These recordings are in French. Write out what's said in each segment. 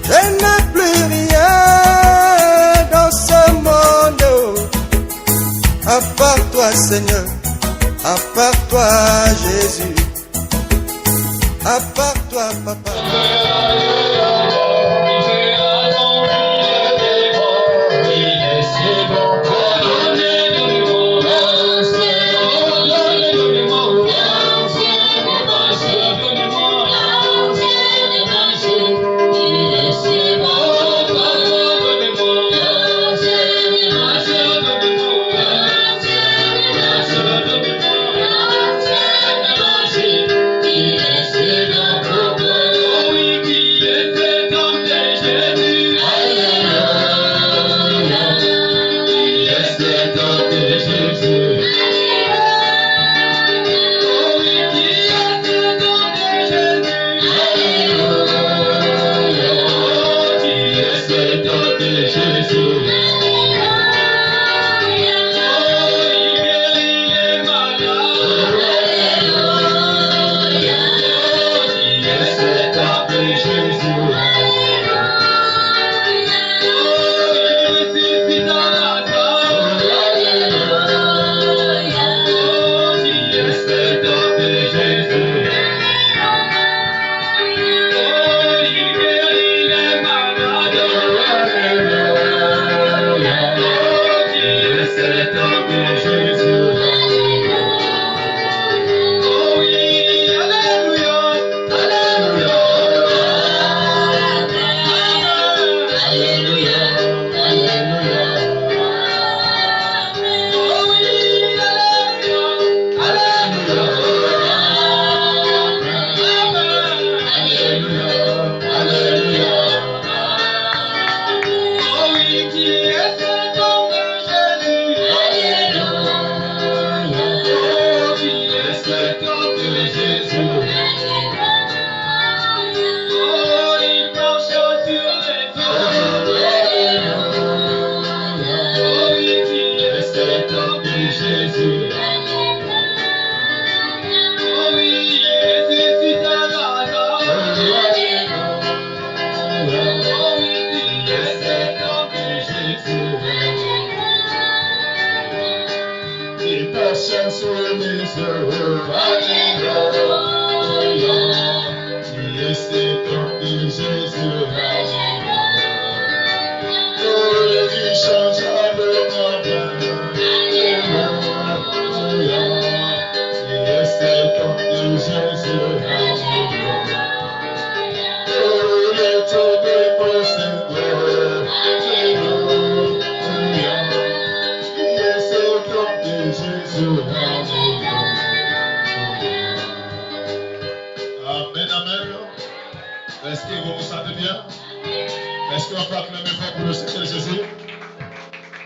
Je n'ai plus rien dans ce monde, à part toi Seigneur, à part toi Jésus, à part toi Papa.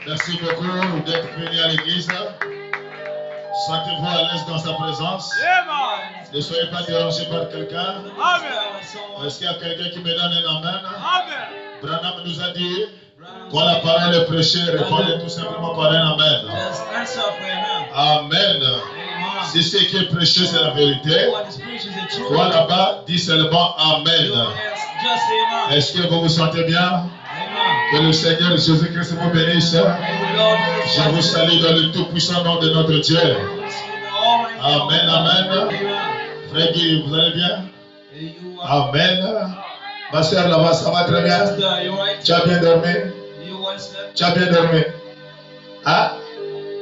Merci beaucoup d'être venu à l'église. Sentez-vous à l'aise dans sa présence. Ne soyez pas dérangés par quelqu'un. Est-ce qu'il y a quelqu'un qui me donne un amen? Branham nous a dit, quand la parole est prêchée, répondez tout simplement par un amen. Amen. Si ce qui est prêché, c'est la vérité, toi là-bas, dis seulement amen. Est-ce que vous vous sentez bien? Que le Seigneur Jésus-Christ vous bénisse. Je vous salue dans le tout-puissant nom de notre Dieu. Amen, amen. Frère Guy, vous allez bien? Amen. Ma soeur là-bas, ça va très bien? Tu as bien dormi? Tu as bien dormi? Hein?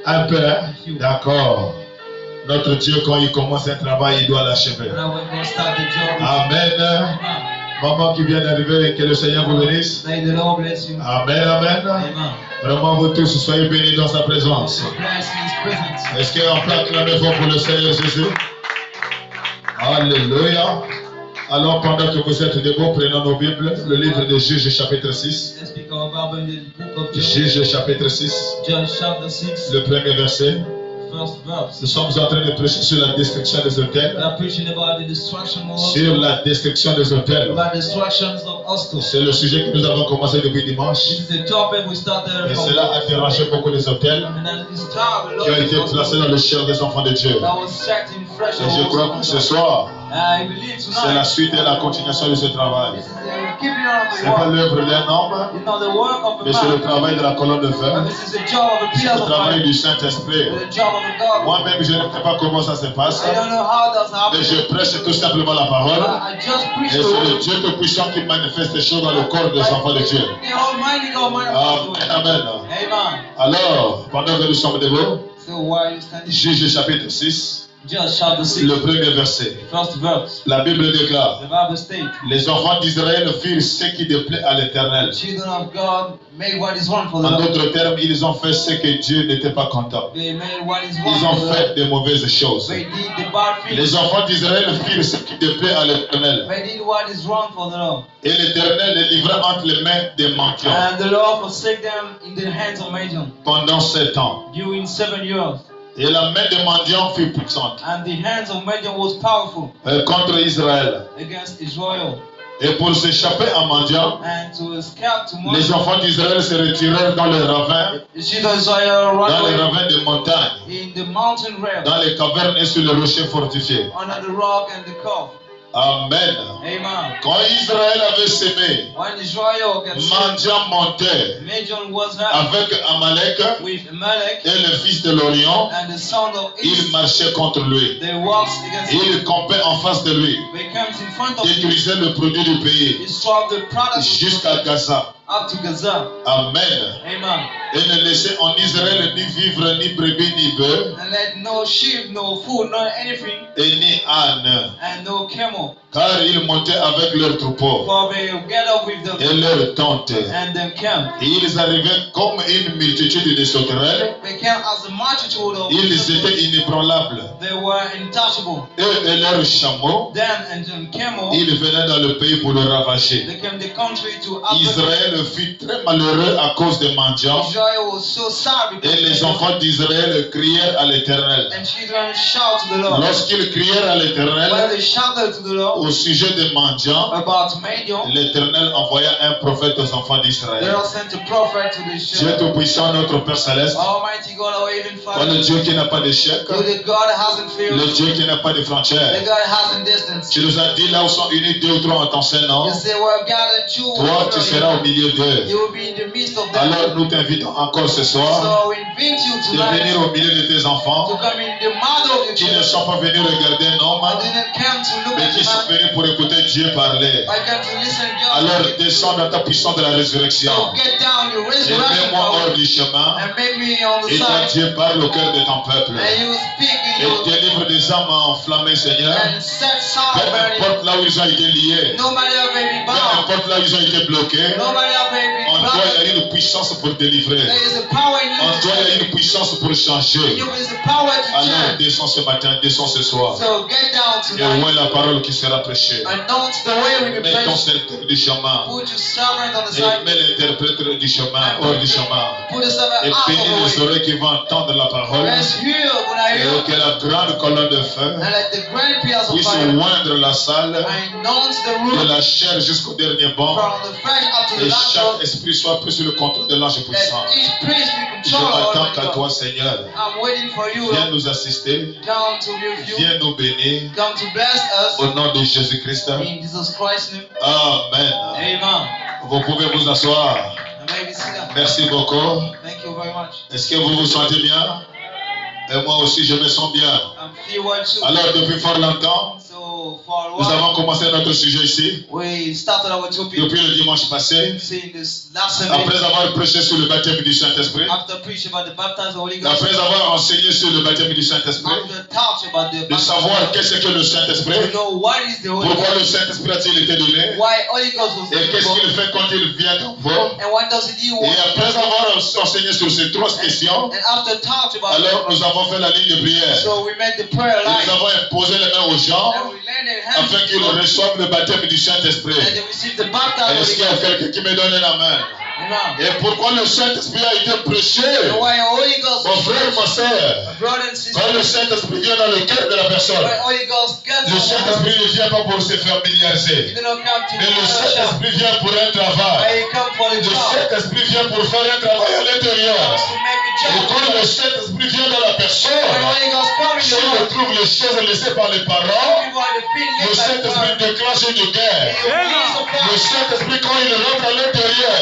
Un peu, hein? D'accord. Notre Dieu, quand il commence un travail, il doit l'achever. Amen. Maman qui vient d'arriver, que le Seigneur vous bénisse. Amen, amen. Vraiment, vous tous, soyez bénis dans sa présence. Est-ce qu'on peut acclamer fort pour le Seigneur Jésus? Alléluia. Alors, pendant que vous êtes debout, prenons nos Bibles, le livre de Juges, chapitre 6. Juges, chapitre 6. Le premier verset. Nous sommes en train de prêcher sur la destruction des hôtels. Sur la destruction des hôtels. C'est le sujet que nous avons commencé depuis dimanche. Et cela a dérangé beaucoup les hôtels qui ont été placés dans le cœur des enfants de Dieu. Et je crois que ce soir, c'est la suite et la continuation de ce travail. Ce n'est pas l'œuvre d'un homme, mais c'est le travail de la colonne de feu. C'est le travail du Saint-Esprit. Moi-même, je ne sais pas comment ça se passe, mais je prêche tout simplement la parole. Et c'est le Dieu Tout-Puissant qui manifeste les choses dans le corps des enfants de Dieu. Amen. Alors, pendant que nous sommes debout, Juge chapitre 6. Le premier verset. La Bible déclare: les enfants d'Israël firent ce qui déplaît à l'Éternel. En d'autres termes, ils ont fait ce que Dieu n'était pas content. Ils ont fait de mauvaises choses. Les enfants d'Israël firent ce qui déplaît à l'Éternel. Et l'Éternel les livra entre les mains des mendiants. Pendant 7 ans. Et la main des mendiants fut puissante contre Israël. Et pour s'échapper en mendiant, les enfants d'Israël se retirèrent dans les ravins, des montagnes, dans les cavernes et sur les rochers fortifiés. Amen. Quand Israël avait semé, mendiant montait avec Amalek et le fils de l'Orient. Il marchait contre lui. Il campait en face de lui. Détruisait le produit du pays jusqu'à Gaza. Amen. Et ne laissait en Israël ni vivre, ni brebis, ni bœufs, et ni âne, car ils montaient avec leurs troupeaux et leurs tentes. Et ils arrivaient comme une multitude de sauterelles. Ils étaient inébranlables. Eux et leurs chameaux, ils venaient dans le pays pour le ravager. Israël fut très malheureux à cause des mendiants. Et les enfants d'Israël crièrent à l'Éternel. Lorsqu'ils crièrent à l'Éternel au sujet des mendiants, l'Éternel envoya un prophète aux enfants d'Israël. Dieu Tout-Puissant, notre Père Céleste, le Dieu qui n'a pas d'échec, le Dieu qui n'a pas de frontières. Tu nous as dit, là où sont unis 2 ou 3 en ton Saint-Nom, toi tu seras au milieu d'eux. Alors nous t'invitons encore ce soir de venir au milieu de tes enfants qui ne sont pas venus regarder un homme, mais qui sont venus pour écouter Dieu parler. Alors descends dans ta puissance de la résurrection et mets-moi hors du chemin, et quand Dieu parle au cœur de ton peuple et délivre des âmes enflammées, Seigneur. Peu importe là où ils ont été liés, peu importe là où ils ont été bloqués, en toi il y a une puissance pour délivrer. En toi il y a une puissance pour changer. Alors descends ce matin, descends ce soir. Et vois la parole qui sera prêchée. Mets ton serviteur du chemin. Et mets l'interprète du chemin, hors du chemin. Et bénis les oreilles qui vont entendre la parole. Et que la grande colonne de feu puisse oindre la salle, de la chair jusqu'au dernier banc. Et chaque esprit soit pris sur le contrôle de l'ange puissant. Je m'attends qu'à toi, Seigneur. Viens nous assister. Viens nous bénir. Au nom de Jésus-Christ. Amen. Vous pouvez vous asseoir. Merci beaucoup. Est-ce que vous vous sentez bien? Et moi aussi, je me sens bien. Alors, depuis fort longtemps, nous avons commencé notre sujet ici. Depuis le dimanche passé, après avoir prêché sur le baptême du Saint-Esprit, après avoir enseigné sur le baptême du Saint-Esprit, de savoir qu'est-ce que le Saint-Esprit, pourquoi le Saint-Esprit a-t-il été donné, et qu'est-ce qu'il fait quand il vient en vous. Et après avoir enseigné sur ces 3 questions, alors nous avons fait la ligne de prière. Nous avons imposé les mains aux gens afin qu'ils reçoivent le baptême du Saint-Esprit. Est-ce qu'il y a quelqu'un qui me donne la main? Et pourquoi le Saint-Esprit a été prêché? Mon frère, ma soeur, quand le Saint-Esprit vient dans le cœur de la personne, le Saint-Esprit ne vient pas pour se familiariser. Mais le Saint-Esprit vient pour un travail. Le Saint-Esprit vient pour faire un travail à l'intérieur. Et quand le Saint-Esprit vient dans la personne, si on trouve les choses laissées par les parents, le Saint-Esprit déclenche une guerre. Le Saint-Esprit, quand il rentre à l'intérieur,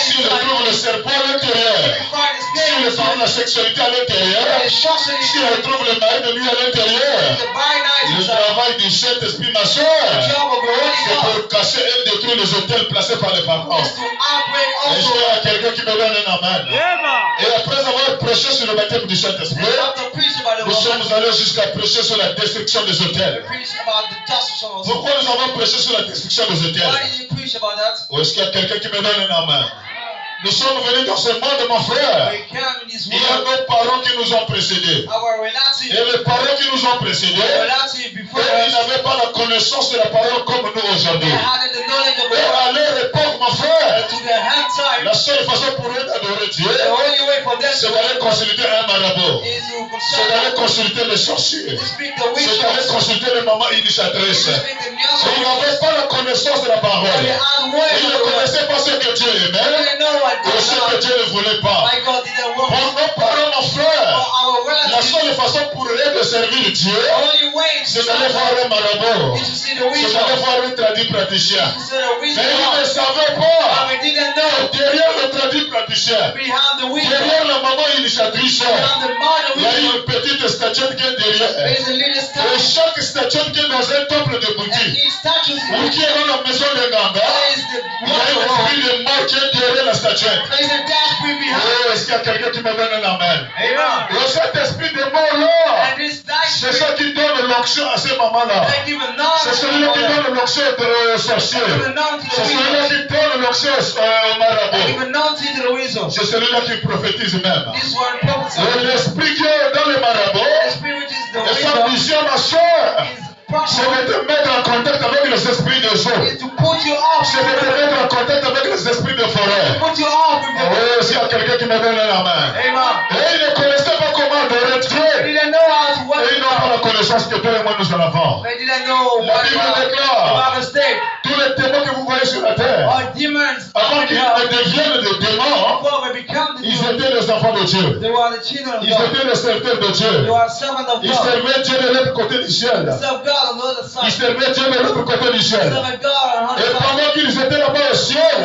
s'il trouve le serpent à l'intérieur, s'il trouve la sexualité à l'intérieur, s'il trouve le mari de lui à l'intérieur, le travail du Saint-Esprit, ma soeur, c'est pour casser et détruire les hôtels placés par les parents. Est-ce qu'il y a quelqu'un qui me donne un amen? Et après avoir prêché sur le baptême du Saint-Esprit, nous sommes allés jusqu'à prêcher sur la destruction des hôtels. Pourquoi nous avons prêché sur la destruction des hôtels? Ou est-ce qu'il y a quelqu'un qui me donne un amen? Nous sommes venus dans ce monde, mon frère. Il y a nos parents qui nous ont précédés. Et les parents qui nous ont précédés, ils n'avaient pas la connaissance de la parole comme nous aujourd'hui. Et à leur époque, mon frère, la seule façon pour eux d'adorer Dieu, c'est d'aller consulter un marabout. C'est d'aller consulter les sorciers. C'est d'aller consulter les mamans initiatrices. Ils n'avaient pas la connaissance de la parole. Ils ne connaissaient pas ce que Dieu aimait. Et ce que Dieu ne voulait pas. Pour nos parents, mon frère, la seule façon pour eux de servir Dieu, c'est d'aller voir un marabout. C'est d'aller voir un traduit praticien. Mais ils ne savaient pas que derrière le traduit praticien, derrière la maman initiatrice, il y a une petite statuette qui est derrière. Et chaque statuette qui est dans un temple de Bouddhi, ou qui est dans la maison de Ganga, il y a un esprit de mort qui est derrière la statuette. Oh, est-ce qu'il y a quelqu'un qui me donne un amen? Et cet esprit de mort-là, c'est ça qui donne l'onction à ces mamans-là. C'est celui-là qui donne l'onction aux sorciers. C'est celui-là qui donne l'onction au marabout. C'est celui-là qui prophétise même. Et l'esprit qui est dans le marabout, et sa mission, ma soeur, c'est de te mettre en contact avec les esprits de eaux. C'est de te mettre en contact avec les esprits de forêt. Oh, s'il y a quelqu'un qui me donne la main. Et ils ne connaissaient pas comment adorer Dieu. Et ils n'ont pas la connaissance que toi et moi nous en avons. La Bible déclare, tous les démons que vous voyez sur la terre, avant qu'ils ne deviennent des démons, ils étaient les enfants de Dieu. Ils étaient les serviteurs de Dieu. Ils servaient Dieu de l'autre côté du ciel. Ils servaient Dieu de l'autre côté du ciel. Et pendant qu'ils étaient là-bas au ciel,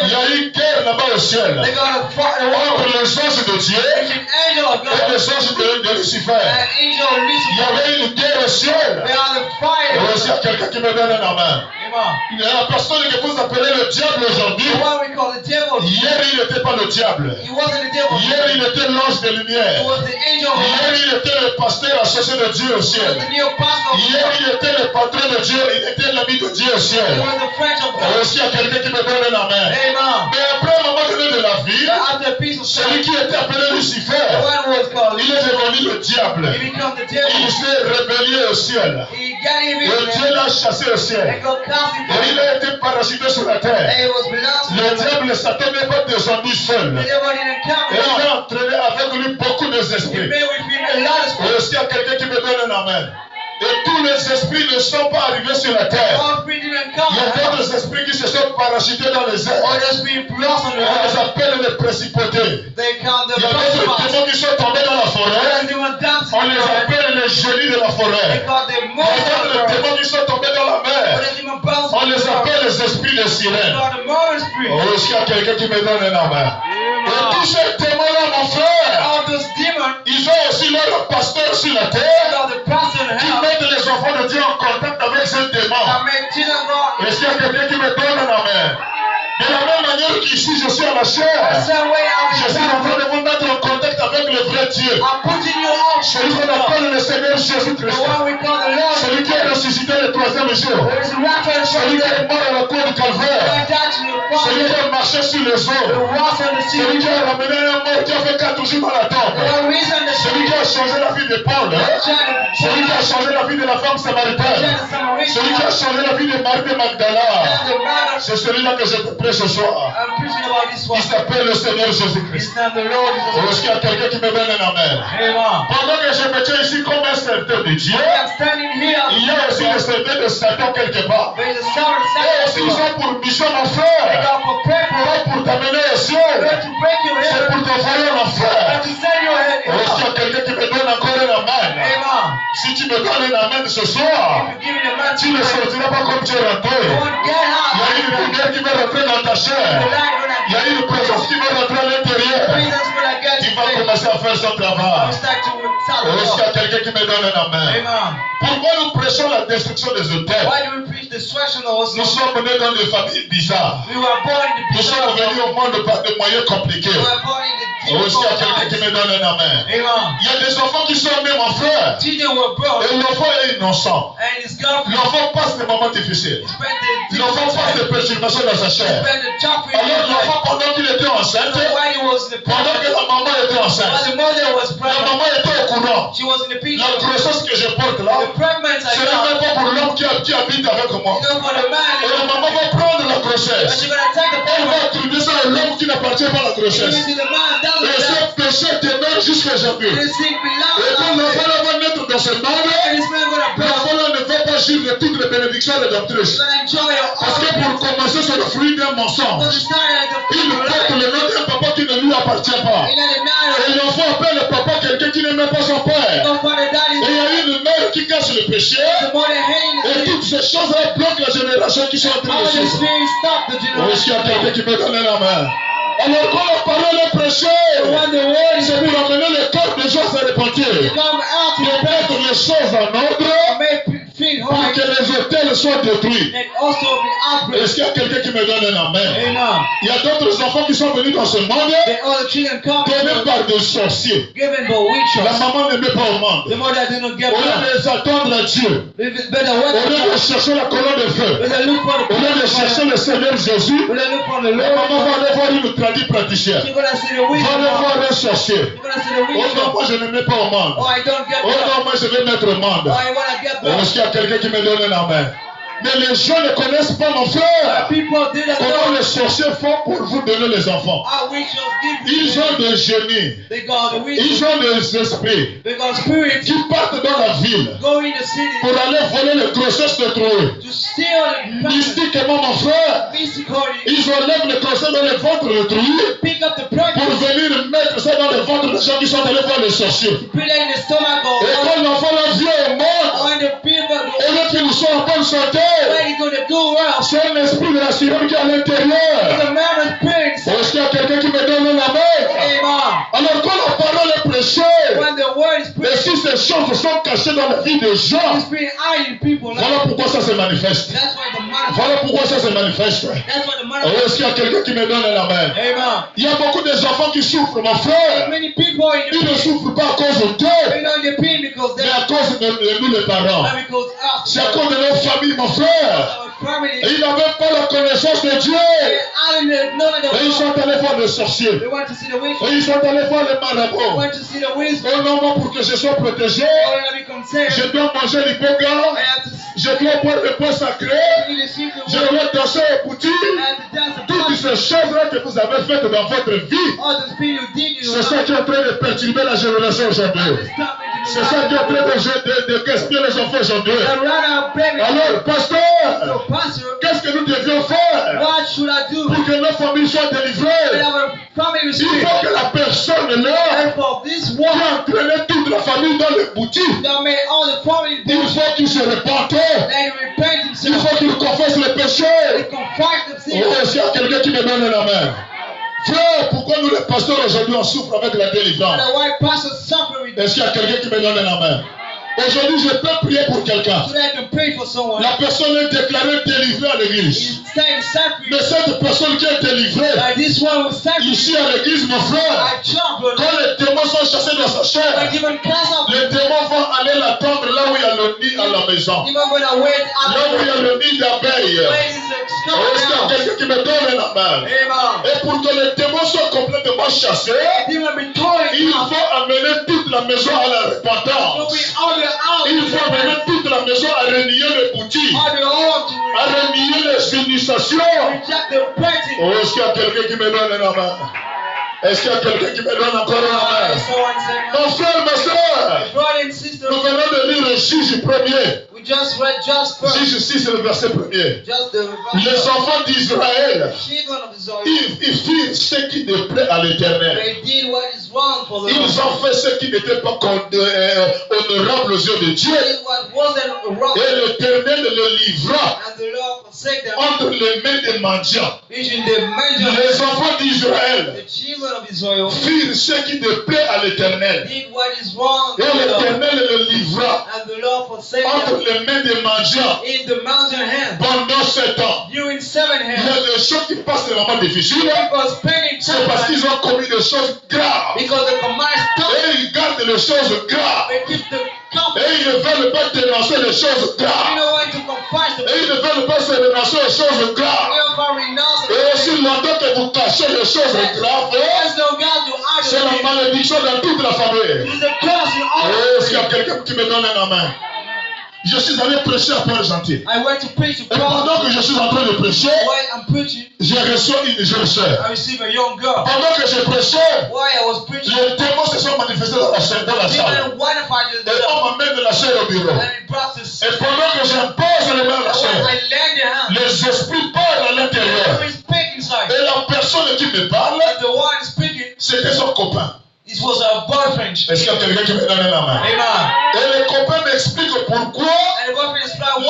il y a eu une guerre là-bas au ciel entre les anges de Dieu et les anges de Lucifer. Il y avait une guerre au ciel. Et aussi, il y a quelqu'un qui me donne un amen. Il y a la personne que vous appelez le diable aujourd'hui. Hier, il n'était pas le diable. Hier, il était l'ange de lumière. Hier, il était le pasteur associé de Dieu au ciel. Hier, il était le patron de Dieu. Il était l'ami de Dieu au ciel. Et aussi, il y a quelqu'un qui me donne un amen. Mais après, à un moment donné de la vie, celui qui était appelé Lucifer, il est devenu le diable. Il s'est rébellé au ciel. Et Dieu l'a chassé au ciel. Et il a été parachuté sur la terre. Le diable, Satan n'est pas descendu seul. Et il a entraîné avec lui beaucoup d'esprits. Et aussi, il y a quelqu'un qui me donne un amen. Et tous les esprits ne sont pas arrivés sur la terre. Il y a d'autres esprits qui se sont parachutés dans les airs. On les appelle les principautés. Il y a d'autres démons qui sont tombés dans la forêt. On les appelle les génies de la forêt. Il y a d'autres démons qui sont tombés dans la mer. On les appelle les esprits de sirène. Oh, est-ce qu'il y a quelqu'un qui me donne un amen? Et tous ces démons-là, mon frère, ils ont aussi leur pasteur sur la terre qui mettent les enfants de Dieu en contact avec ces démons. Est-ce qu'il y a quelqu'un qui me donne un amen? De la même manière qu'ici je suis à la chair, je suis en train de vous mettre en contact avec le vrai Dieu. Celui qu'on appelle le Seigneur Jésus-Christ. Celui qui a ressuscité le troisième jour. Celui qui est mort à la croix du Calvaire. Celui qui a marché sur les eaux. Celui qui a ramené un mort qui a fait 4 jours dans la tombe. Celui qui a changé la vie de Paul. Celui qui a changé la vie de la femme samaritaine. Celui qui a changé la vie de Marie de Magdala. C'est celui-là que je te prêche ce soir. Il s'appelle le Seigneur Jésus-Christ. Est-ce qu'il y a quelqu'un qui me donne un amen? Pendant que je me tiens ici comme un serviteur de Dieu, il y a aussi le serviteur de Satan quelque part. Et aussi ils ont pour mission, mon frère, pas pour t'amener au ciel, c'est pour t'envoyer en enfer. Est-ce qu'il y a quelqu'un qui me donne encore un amen? Si tu me donnes un amen ce soir, tu ne sortiras pas comme tu es rentré. Il y a une lumière qui va rentrer dans ta chair. Il y a une présence qui va rentrer à l'intérieur. Tu vas commencer à faire son travail. Est-ce qu'il y a quelqu'un qui me donne un amen? Pourquoi nous prêchons la destruction des hôtels? Nous sommes nés dans des familles bizarres. Nous sommes venus au monde par des moyens compliqués. Est-ce qu'il y a quelqu'un qui me donne un amen? Il y a des enfants qui sont nés, mon frère. Et l'enfant est innocent. L'enfant passe des moments difficiles. L'enfant passe des perturbations dans sa chair. Alors l'enfant, pendant qu'il était enceinte, pendant que la maman était enceinte, la maman était au courant. La grossesse que je porte là, ce n'est même pas pour l'homme qui habite avec moi. Et la maman va prendre la grossesse. Elle va attribuer ça à l'homme qui n'appartient pas à la grossesse. Et ce péché demeure jusqu'à jamais. Et quand l'enfant va naître dans ce monde, l'enfant là ne va pas jouir de toutes les bénédictions rédemptrices. Parce que pour commencer, c'est le fruit d'un mensonge. Il porte le nom d'un papa qui ne lui appartient pas. Et l'enfant appelle le papa quelqu'un qui n'aime pas son père. Et il y a une mère qui cache le péché. Et toutes ces choses-là bloquent la génération qui sont en train de suivre. Est-ce qu'il y a quelqu'un qui me donne la main? Alors quand la parole est prêchée, c'est pour amener le cœur des gens à se repentir. De mettre les choses en ordre pour que les hôtels soient détruits. Est-ce qu'il y a quelqu'un qui me donne un amen? Il y a d'autres enfants qui sont venus dans ce monde donnés par des sorciers. La maman ne met pas au monde. Au lieu de les attendre à Dieu, au lieu de chercher la colonne de feu, au lieu de chercher le Seigneur Jésus, la maman va aller voir une praticienne. Va aller voir un sorcier. Oh non, moi je ne mets pas au monde. Oh non, moi je vais mettre au monde. Est-ce qu'il y a quelqu'un qui me donne un amen? Mais les gens ne connaissent pas, mon frère, comment les sorciers font pour vous donner les enfants. Ils ont des génies. Ils ont des esprits qui partent dans la ville pour aller voler les grossesses de trouées. Mystiquement, mon frère, ils enlèvent les grossesses dans le ventre de trouées pour venir mettre ça dans le ventre des gens qui sont allés voir les sorciers. Et quand l'enfant là vient au monde, et là qu'ils sont en bonne santé, c'est un esprit de la sirène qui est à l'intérieur. Est-ce qu'il y a quelqu'un qui me donne la main? Alors quand la parole est prêchée, et si ces choses sont cachées dans la vie des gens, voilà pourquoi ça se manifeste. Voilà pourquoi ça se manifeste. Est-ce qu'il y a quelqu'un qui me donne la main? Il y a beaucoup d'enfants qui souffrent, mon frère. Ils ne souffrent pas à cause d'eux, mais à cause de nous les parents. C'est à cause de leur famille, mon frère. Et ils n'avaient pas la connaissance de Dieu. Et ils sont allés voir les sorciers. Et ils sont allés voir les marabouts. Oh non, moi pour que je sois protégé, je dois manger les bogas. Je dois boire le pain sacré. Je dois danser au boutique. Toutes ces choses-là que vous avez faites dans votre vie, c'est ça qui est en train de perturber la génération aujourd'hui. C'est ça qui est en train de gaspiller les enfants aujourd'hui. Alors, pasteur, qu'est-ce que nous devions faire pour que nos familles soient délivrées? Il faut que la personne là qui a entraîné toute la famille dans le boutique, il faut qu'il se repente. Il faut qu'il confesse le péché. Est-ce qu'il y a quelqu'un qui me donne la main? Frère, pourquoi nous les pasteurs aujourd'hui on souffre avec la délivrance? Est-ce qu'il y a quelqu'un qui me donne la main? Aujourd'hui, je peux prier pour quelqu'un. La personne est déclarée délivrée à l'église. Mais cette personne qui est délivrée, ici à l'église, mon frère, quand les démons sont chassés dans sa chair, les démons vont aller l'attendre là où il y a le nid à la maison. Là où il y a le nid d'abeilles. Est-ce qu'il y a quelqu'un qui me donne la main? Et pour que les démons soient complètement chassés, il faut amener toute la maison à la repentance. Il faut amener toute la la maison à renier les boutiques, à renier les initiations. Oh, est-ce qu'il y a quelqu'un qui me donne un main? Est-ce qu'il y a quelqu'un qui me donne encore un main? Mon frère, ma soeur, nous venons de lire le Juge 1er. Juge 6, le verset 1er. Les enfants d'Israël, ils firent ce qui ne plaît à l'Éternel. Ils ont fait ce qui n'était pas honorable aux yeux de Dieu. Et l'Éternel le livra entre les mains des mendiants. Les enfants d'Israël firent ce qui ne plaît à l'Éternel. Et l'Éternel le livra entre les mains des mendiants pendant 7 ans. Il y a des choses qui passent des moments difficiles. C'est parce qu'ils ont commis des choses graves. Et ils gardent les choses graves. Et ils ne veulent pas dénoncer les choses graves. Et ils ne veulent pas se dénoncer les choses graves. Et aussi longtemps que vous cachez les choses graves, c'est la malédiction dans toute la famille. Est-ce qu'il y a quelqu'un qui me donne un main? Je suis allé prêcher à Port-Gentil. Et pendant que je suis en train de prêcher, j'ai reçu une jeune sœur. Pendant que je prêchais, les démons se sont manifestés dans la salle. Et on m'amène la chair au bureau. Et pendant que j'impose les mains à la chair, les esprits parlent à l'intérieur. Et la personne qui me parle, c'était son copain. It was a boyfriend. Est-ce qu'il y a quelqu'un qui me donne la main? Amen. Et le copain m'explique pourquoi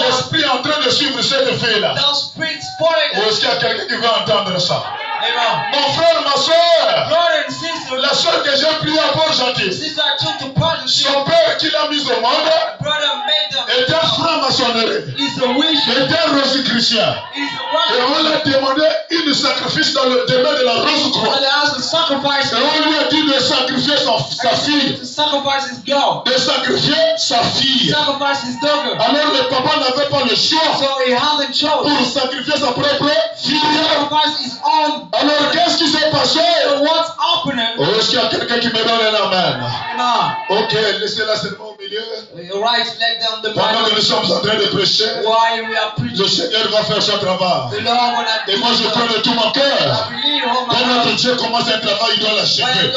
l'esprit est en train de suivre cette fille-là. Ou est-ce qu'il y a quelqu'un qui veut entendre ça? Amen. Mon frère, ma soeur, la soeur que j'ai priée à Port-Gentil, son père qui l'a mise au monde était un franc-maçonnerie, était un rosicrucien. Et on lui a demandé une sacrifice dans le domaine de la Rose-Croix. Et on lui a dit de sacrifier sa fille. De sacrifier sa fille. Alors le papa n'avait pas le choix pour sacrifier sa propre fille. Alors qu'est-ce qui s'est passé? Oh, est-ce qu'il y a quelqu'un qui me donne la main? Ok, laissez-la seulement au milieu. Pendant que nous sommes en train de prêcher, le Seigneur va faire son travail. Et moi je crois de tout mon cœur. Quand notre Dieu commence un travail, il doit l'achever.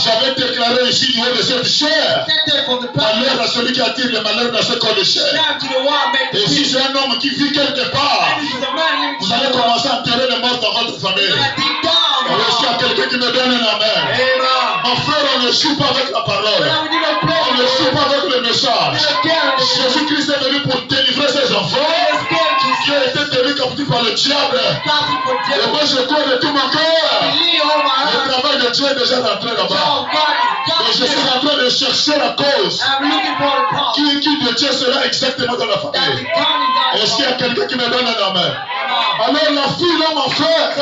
J'avais déclaré ici du haut de cette chair, malheur à celui qui attire le malheur dans ce corps de chair. Et si c'est un homme qui vit quelque part, vous allez commencer à enterrer les morts dans votre famille. Est-ce qu'il y a quelqu'un qui me donne la main? Mon frère, on ne joue pas avec la parole. On ne joue pas avec le message. Jésus-Christ est venu pour délivrer ses enfants qui ont été tenus captifs par le diable. Et moi, je crois de tout mon cœur. Le travail de Dieu est déjà rentré là-bas. Et je suis en train de chercher la cause. Qui de Dieu sera exactement dans la famille? Est-ce qu'il y a quelqu'un qui me donne la main? Alors la fille, là, mon frère,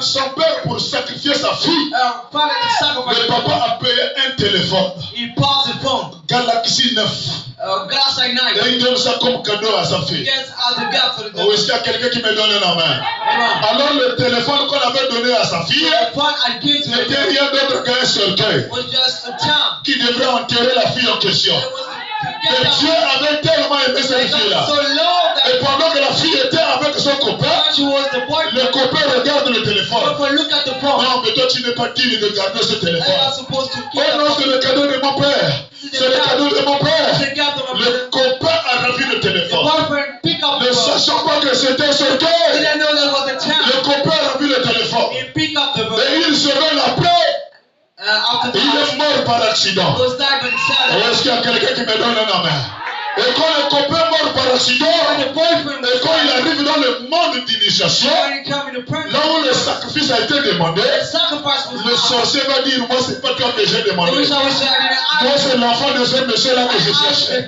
son père pour sacrifier sa fille, le papa a payé un téléphone. Galaxy 9. Et il donne ça comme cadeau à sa fille. Ou est-ce qu'il y a quelqu'un qui me donne la main? Alors le téléphone qu'on avait donné à sa fille n'était rien d'autre qu'un cercueil qui devrait enterrer la fille en question. Et Dieu avait tellement aimé cette fille-là. Et pendant que la fille était avec son copain, le copain regarde le téléphone. Non, mais toi tu n'es pas digne de garder ce téléphone. Oh non, c'est le cadeau de mon père. C'est le cadeau de mon père. Le copain a ravi le téléphone. Ne sachant pas que c'était un cercueil, le copain a ravi le téléphone. Et il se met la paix. Il est mort par accident. Est-ce qu'il y a quelqu'un qui me donne un main? Et quand le copain mort par accident, et quand il arrive dans le monde d'initiation, là où le sacrifice a été demandé, le sorcier va dire, moi c'est pas toi que j'ai demandé. Moi c'est l'enfant de ce monsieur-là que je cherchais.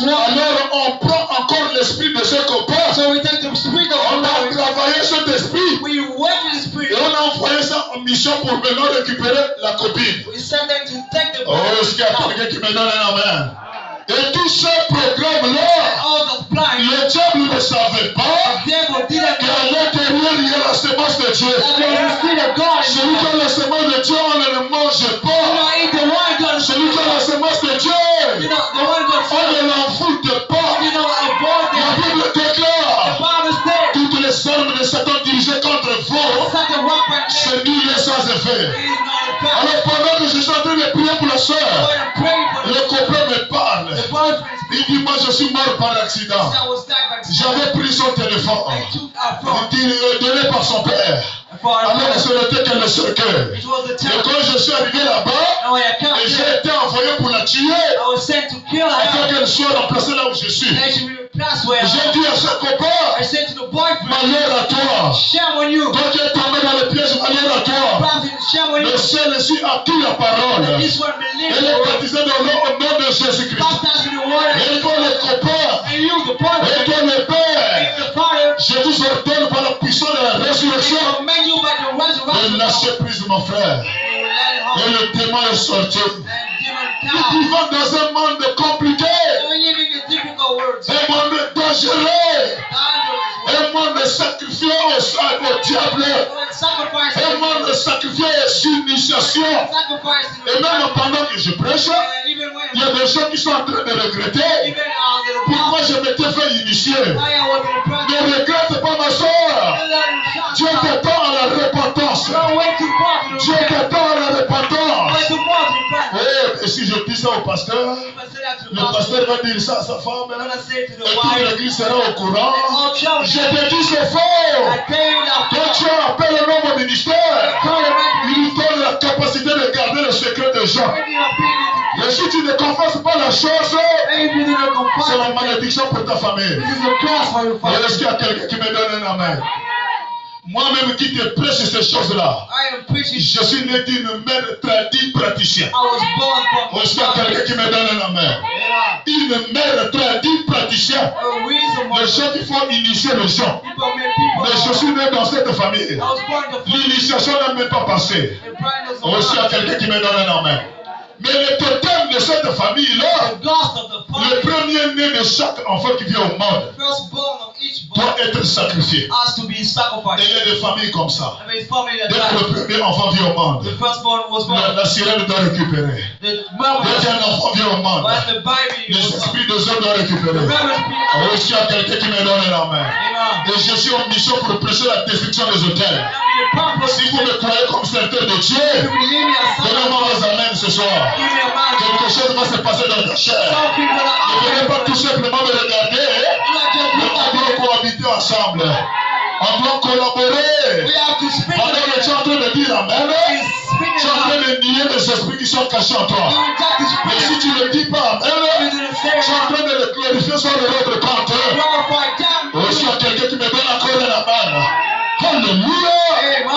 Alors on prend encore l'esprit de ce copain. On a travaillé cet esprit. Et on a envoyé ça en mission pour maintenant récupérer la copine. Oh, est-ce qu'il y a quelqu'un qui me donne un main? Et tout ce programme-là, le diable ne savait pas qu'à l'intérieur il y a la semence de Dieu. Celui qui a la semence de Dieu, on ne le mange pas. Celui qui a la semence de Dieu, on ne l'enfoule pas. effets. It is not a fact. Alors pendant que je suis en train de prier pour la soeur, When I'm praying for le copain me parle. the boyfriend, Il dit, moi je suis mort par accident. I was died by accident. J'avais pris son téléphone. I took a phone. Il est donné par son père. Alors ce n'était que le cercueil. It was a Et terror. quand je suis arrivé là-bas, And when I came et j'ai here, été envoyé pour la tuer, I was sent to kill afin her. qu'elle soit remplacée là où je suis. And she will replace where J'ai I dit à ce copain, said to the boyfriend, malheur à toi. shame on you. Toi qui es tombé dans le piège, malheur à toi. Prophet, shame on you. Le ciel suit à qui la parole. And this one believes Elle the est word. baptisée dans le nom de Jésus-Christ. Baptized in the water. Et toi le copain, And you, the et boyfriend, toi le père, and the father, je vous ordonne par la puissance de la I résurrection command you by the resurrection. de lâcher prise mon frère. You will let it Et happen. le témoin est sorti. And demon Nous cow. vivons dans un monde compliqué, We're living the difficult words. un monde dangereux, un monde sacrifié au diable, Sacrifice. un monde sacrifié aux initiations. Sacrifice. Et même pendant que je prêche, Even il y when a des gens qui sont en train de regretter even the pourquoi je m'étais fait initier. I was in the Ne regrette pas ma soeur. Dieu t'attend à la repentance. Don't wait too far to Dieu repent. t'attend à la Wait repentance. too far to repent. Et si je dis ça au pasteur, If I say that to the le pastor, pasteur va dire ça à sa femme. I'm gonna say it to Et the toute wife. l'église sera au courant. Oh, church, Je te dis c'est I faux. tell you that Quand Dieu appelle un homme au ministère, call the right il lui donne la capacité de garder le secret des gens. to Et si tu ne confesses pas la chose, and if you do not c'est la confess, malédiction pour ta famille. this is a curse for your Et family. est-ce qu'il y a quelqu'un qui me donne un amen? Moi-même qui te prêche ces choses-là, I am preaching. je suis né d'une mère tradie praticienne. I was born from Est-ce qu'il y a quelqu'un qui me donne un amen? Une mère tradie praticienne. a reason why Les gens qui font initier les gens. people make people. Mais je suis né dans cette famille. I was born to L'initiation n'a même pas passé. the brightness of Est-ce qu'il y a God. quelqu'un qui me donne un amen? Mais le totem de cette famille-là, The ghost of the le father, premier-né de chaque enfant qui vient au monde, firstborn of each doit boy, être sacrifié. has to be Et sacrificed. il y a des familles comme ça. I mean, family that Dès que died. le premier enfant vient au monde, The firstborn was born. la sirène doit récupérer. The mother Dès qu'un enfant vient au monde, when the baby les was born. esprits des hommes doivent The récupérer. reverend people. Est-ce qu'il y a quelqu'un qui me donne un amen? Amen. Et je suis en mission pour prêcher la destruction des hôtels. The purpose Si vous me croyez comme serviteur de to Dieu, believe me as donnez-moi vos amens ce soir. give me a man. Quelque chose va se passer dans ta chair. Some people are Ne venez pas tout out there. simplement me regarder, mais on doit cohabiter ensemble. On doit collaborer. We have to speak Pendant que tu es together. en train de dire Amen, He's tu speaking es en train out. de nier les esprits qui sont cachés en You toi. reject his Et si spirit. tu ne dis pas You Amen, didn't say tu es en it. train de le glorifier sur le rôle de compte. Glorify them. Est-ce qu'il y a quelqu'un qui me donne encore un amen? Alléluia! Amen.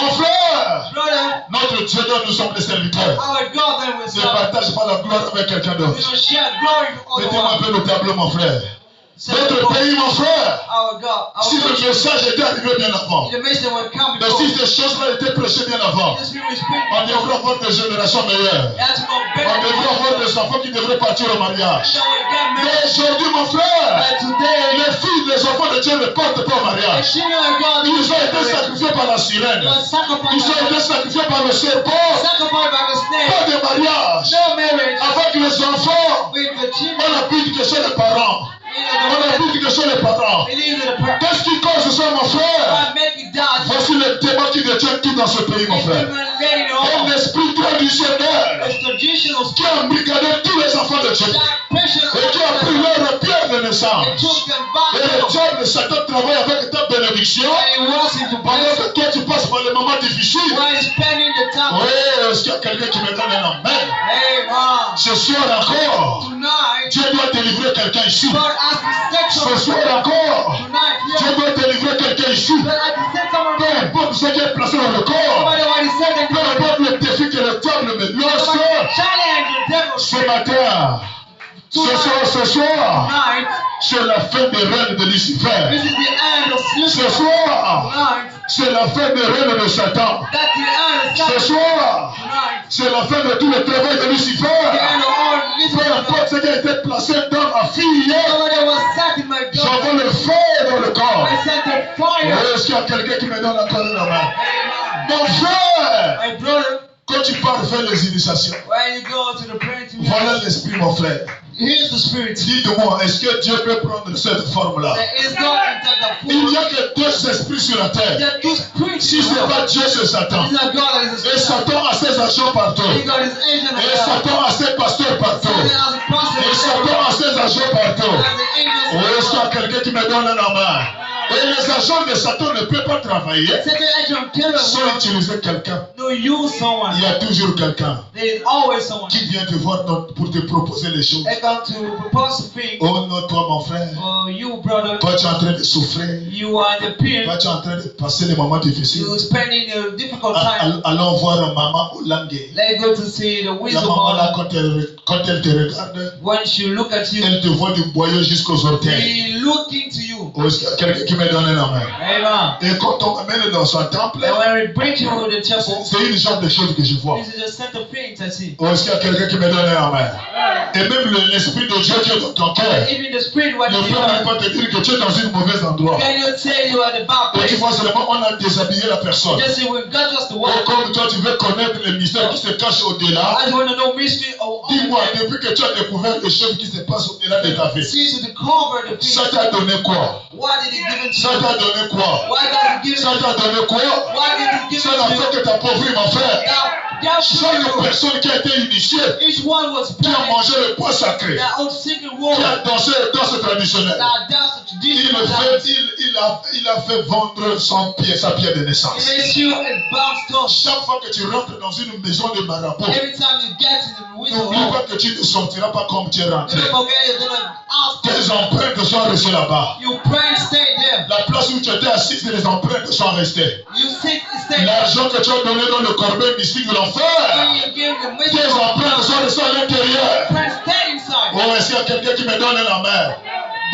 Mon frère, Brother, notre Dieu dont nous sommes les serviteurs. our God then will Ne serve. partage pas la gloire avec quelqu'un We d'autre. don't share glory with Mettez-moi un other peu le tableau, mon frère. one. Notre pays, mon frère, Our God. Our si le country. message était arrivé bien avant, The message will come mais before. si ces choses-là étaient prêchées bien avant, This will speak. on devrait avoir des générations meilleures. That's what On devrait avoir des enfants qui devraient partir au mariage. So we get Mais married. aujourd'hui, mon frère, But today, les filles, les enfants de Dieu ne partent pas au the mariage. children of God Ils ont été sacrifiés par la sirène. was sacrificed. Ils ont été sacrifiés par le serpent. Sacrificed by the snake. Pas de mariage. No marriage Avec les enfants, with the on children. habite que chez les parents. On habite que chez les parents. Believe in the prayer. Qu'est-ce qui cause ça, mon frère? God make it die. Voici le démon qui détient tout dans ce pays, mon frère. Un esprit traditionnel It's traditional qui a embrigadé tous les enfants de Dieu et qui a pris leur pierre de It naissance. took them Et back le diable de Satan travaille avec ta bénédiction and it was into pendant place que toi tu passes par les moments difficiles. while spending the time. Oui, est-ce qu'il y a quelqu'un qui me donne un amen? Amen. Ce soir encore, Tonight, Dieu doit délivrer quelqu'un ici. God has to set Ce someone. soir encore, Tonight, Dieu here, doit délivrer quelqu'un ici. God has to set someone. Peu importe ce qui est placé dans le corps, Nobody what he said and peu importe le défi que le diable me lance, challenge the devil. ce matin, ce soir, Tonight, c'est la fin des règnes de Lucifer. this is the end of Ce Lucifer. soir, Tonight, c'est la fin des règnes de Satan. that's the end of Ce Satan. soir, Tonight, c'est la fin de tout le travail de the Lucifer. end of all Peu Lucifer. importe ce qui a été placé dans ma fille, Nobody was set in my j'envoie God. le feu dans le corps. I sent the fire. Est-ce qu'il y a quelqu'un qui me donne encore une main? Amen. Mon frère, My brother, quand tu pars faire les initiations, when you go to the praying to voilà l'esprit, mon frère. Here's the Spirit. Dites-moi, est-ce que Dieu peut prendre cette forme-là? There is God in that Il n'y form. a que deux esprits sur la terre. There are two spirits. Si ce n'est pas Dieu, c'est Satan. It's not God that is a Et spirit. Satan a ses agents partout. He got his agent Et of God. Satan a ses pasteurs partout. Satan has a prophet. Et Satan a ses agents partout. Has the angels Oh, of est-ce qu'il y a God. quelqu'un qui me donne la main? Et les agents de Satan ne peuvent pas travailler Satan agent killer sans utiliser quelqu'un. no use someone. Il y a toujours quelqu'un There is always someone. qui vient te voir pour te proposer les choses. They come to propose a thing. Oh non, toi mon frère, Oh, you brother, toi tu es en train de souffrir. you are the peer. Toi tu es en train de passer des moments difficiles. You're spending a difficult time. Allons voir maman Olangue. Let's go to see the La wisdom maman là, of quand elle te regarde, when she look at you. elle te voit du boyau jusqu'aux orteils. He look into you. Oh, est-ce qu'il y a quelqu'un qui me donne la main? Amen. Et quand on m'amène dans son temple, And when we bring you to the temple, c'est une genre de choses que je vois. this is a set of things I see. Oh, est-ce qu'il y a quelqu'un qui me donne la main? Et même l'Esprit de Dieu qui est dans ton cœur Even the spirit what ne you peut même are, pas te dire que tu es dans un mauvais endroit. can you say you are the bad Et tu place? vois seulement, on a déshabillé la personne. Just say when God just the Et word. comme toi, tu veux connaître les mystères qui se cachent au-delà, I just want to know mystery of all dis-moi, the depuis que tu as découvert les choses qui se passent au-delà de ta vie, things to cover the ça things. t'a donné quoi? What did he give it to Ça you? t'a donné quoi? Why God give it Ça to t'a donné quoi? you? Why did he give Ça it n'a to you? fait que t'appauvrir, mon frère. That Chaque people, personne qui a été initiée, each one was qui a planted mangé le poids sacré, their own secret qui word. a dansé le danse traditionnelle, That that's the il, tradition. il a fait vendre sa pierre de naissance. It makes you a bound stone. Chaque fois que tu rentres dans une maison de marabout, Every time you get in the wisdom n'oublie hall, pas que tu ne sortiras pas comme tu es rentré. don't forget you're gonna ask. Tes empreintes sont restées là-bas. You pray and stay there. La place où tu étais assis, les empreintes sont restées. You sit and stay there. L'argent que tu as donné dans le corbeil mystique de When l'enfer, you give the wisdom tes of empreintes God, sont restées à l'intérieur. pray and stay inside. Oh, est-ce qu'il y a quelqu'un qui me donne la main?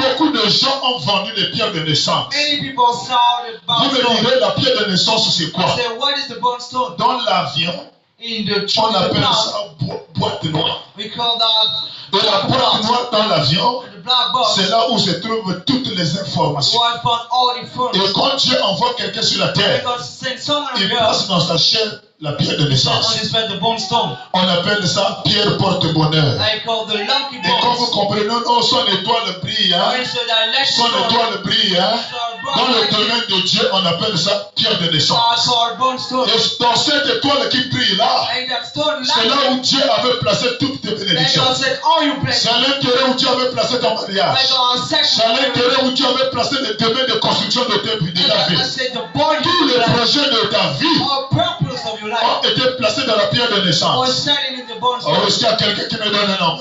Beaucoup de gens ont vendu des pierres de naissance. Many people saw the Vous bound me stone. direz, la pierre de naissance, c'est I quoi? said, what is the bound stone? Dans l'avion, In the on appelle black, ça boîte noire. we call that Et la boîte box. noire dans l'avion, The black box. c'est là où se trouvent toutes les So informations. I found all the Et funds. quand Dieu envoie quelqu'un sur la terre, Because send someone il on earth, place dans sa chair la pierre de send naissance. on his bed the bone stone. On appelle ça pierre porte-bonheur. I call the lucky Et quand vous bones. comprenez, non, son étoile brille, hein? And so that let Son étoile brille, hein? Dans le domaine de Dieu, on appelle ça pierre de naissance. called bone stone. Et dans cette étoile qui brille là, And that stone c'est là où Dieu avait placé toutes tes Like bénédictions. God said, all you blessings. C'est à l'intérieur où Dieu avait placé ton mariage. Like God C'est à section. l'intérieur où Dieu avait placé les domaines de construction de ta I vie. said the body Tous les projets de ta vie or purpose of your life ont été placés dans la pierre de was naissance. standing in the bone Oh, stone. est-ce qu'il y a quelqu'un qui me donne un nom?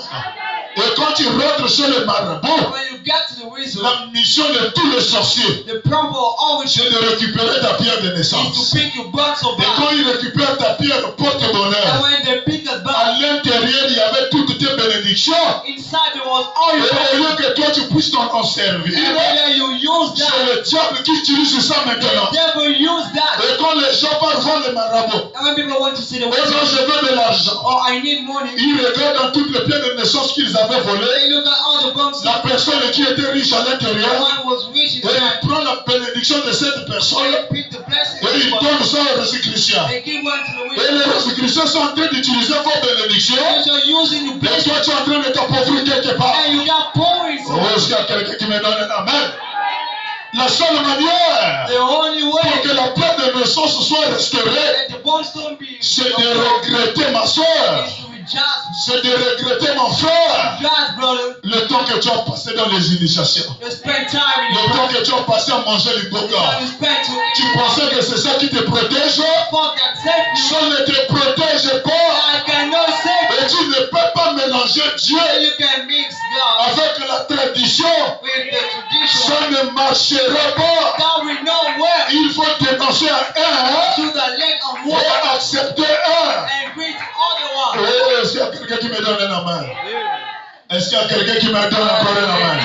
Et quand tu rentres chez le marabout, When you get to the wisdom, la mission de tous les sorciers, the proper always c'est de récupérer ta pierre de is naissance. to pick your bones of Et back. quand ils récupèrent ta pierre And porte-bonheur, when they pick us à back, l'intérieur, il y avait toutes tes bénédictions. inside there was all Et your au blessings. lieu que toi tu puisses t'en servir, And then you use c'est that. le diable qui utilise ça maintenant. The devil use that. Et quand les gens partent voir les marabouts, And when people want to see the et wisdom, quand je veux de l'argent, or I need money, ils regardent dans toutes les pierres de naissance qu'ils avaient volées, they look at all the bones. la personne qui était riche à The l'intérieur, one was rich et inside. il prend la bénédiction de cette personne, They pick the blessings. et il donne ça aux Rosicruciens. They give one to the Et wisdom. les Rosicruciens sont en train d'utiliser vos bénédictions, And so using the et blessings. toi tu es en train de t'appauvrir quelque part. And you got points. Oh, est-ce qu'il y a quelqu'un qui me donne un amen? La seule manière The only pour que way la pierre de naissance soit restaurée, that the bone stone be c'est de regretter ma soeur, is to rejoice. c'est de regretter mon frère, Rejoice, brother. le temps que tu as passé dans les initiations, You spend time in le the temps process. que tu as passé à manger le The boga. time you spend to Tu pensais que c'est ça qui te protège? fuck that save you. Ça ne te protège pas. I cannot save Et tu ne peux pas mélanger Dieu you. You can mix God avec la tradition. with the tradition. Ça ne marchera pas. That we know where Il faut dénoncer un to the lake of water et accepter un. and greet other one. Oh, est-ce qu'il y a quelqu'un qui me donne la main? Est-ce qu'il y a quelqu'un qui me donne encore la main?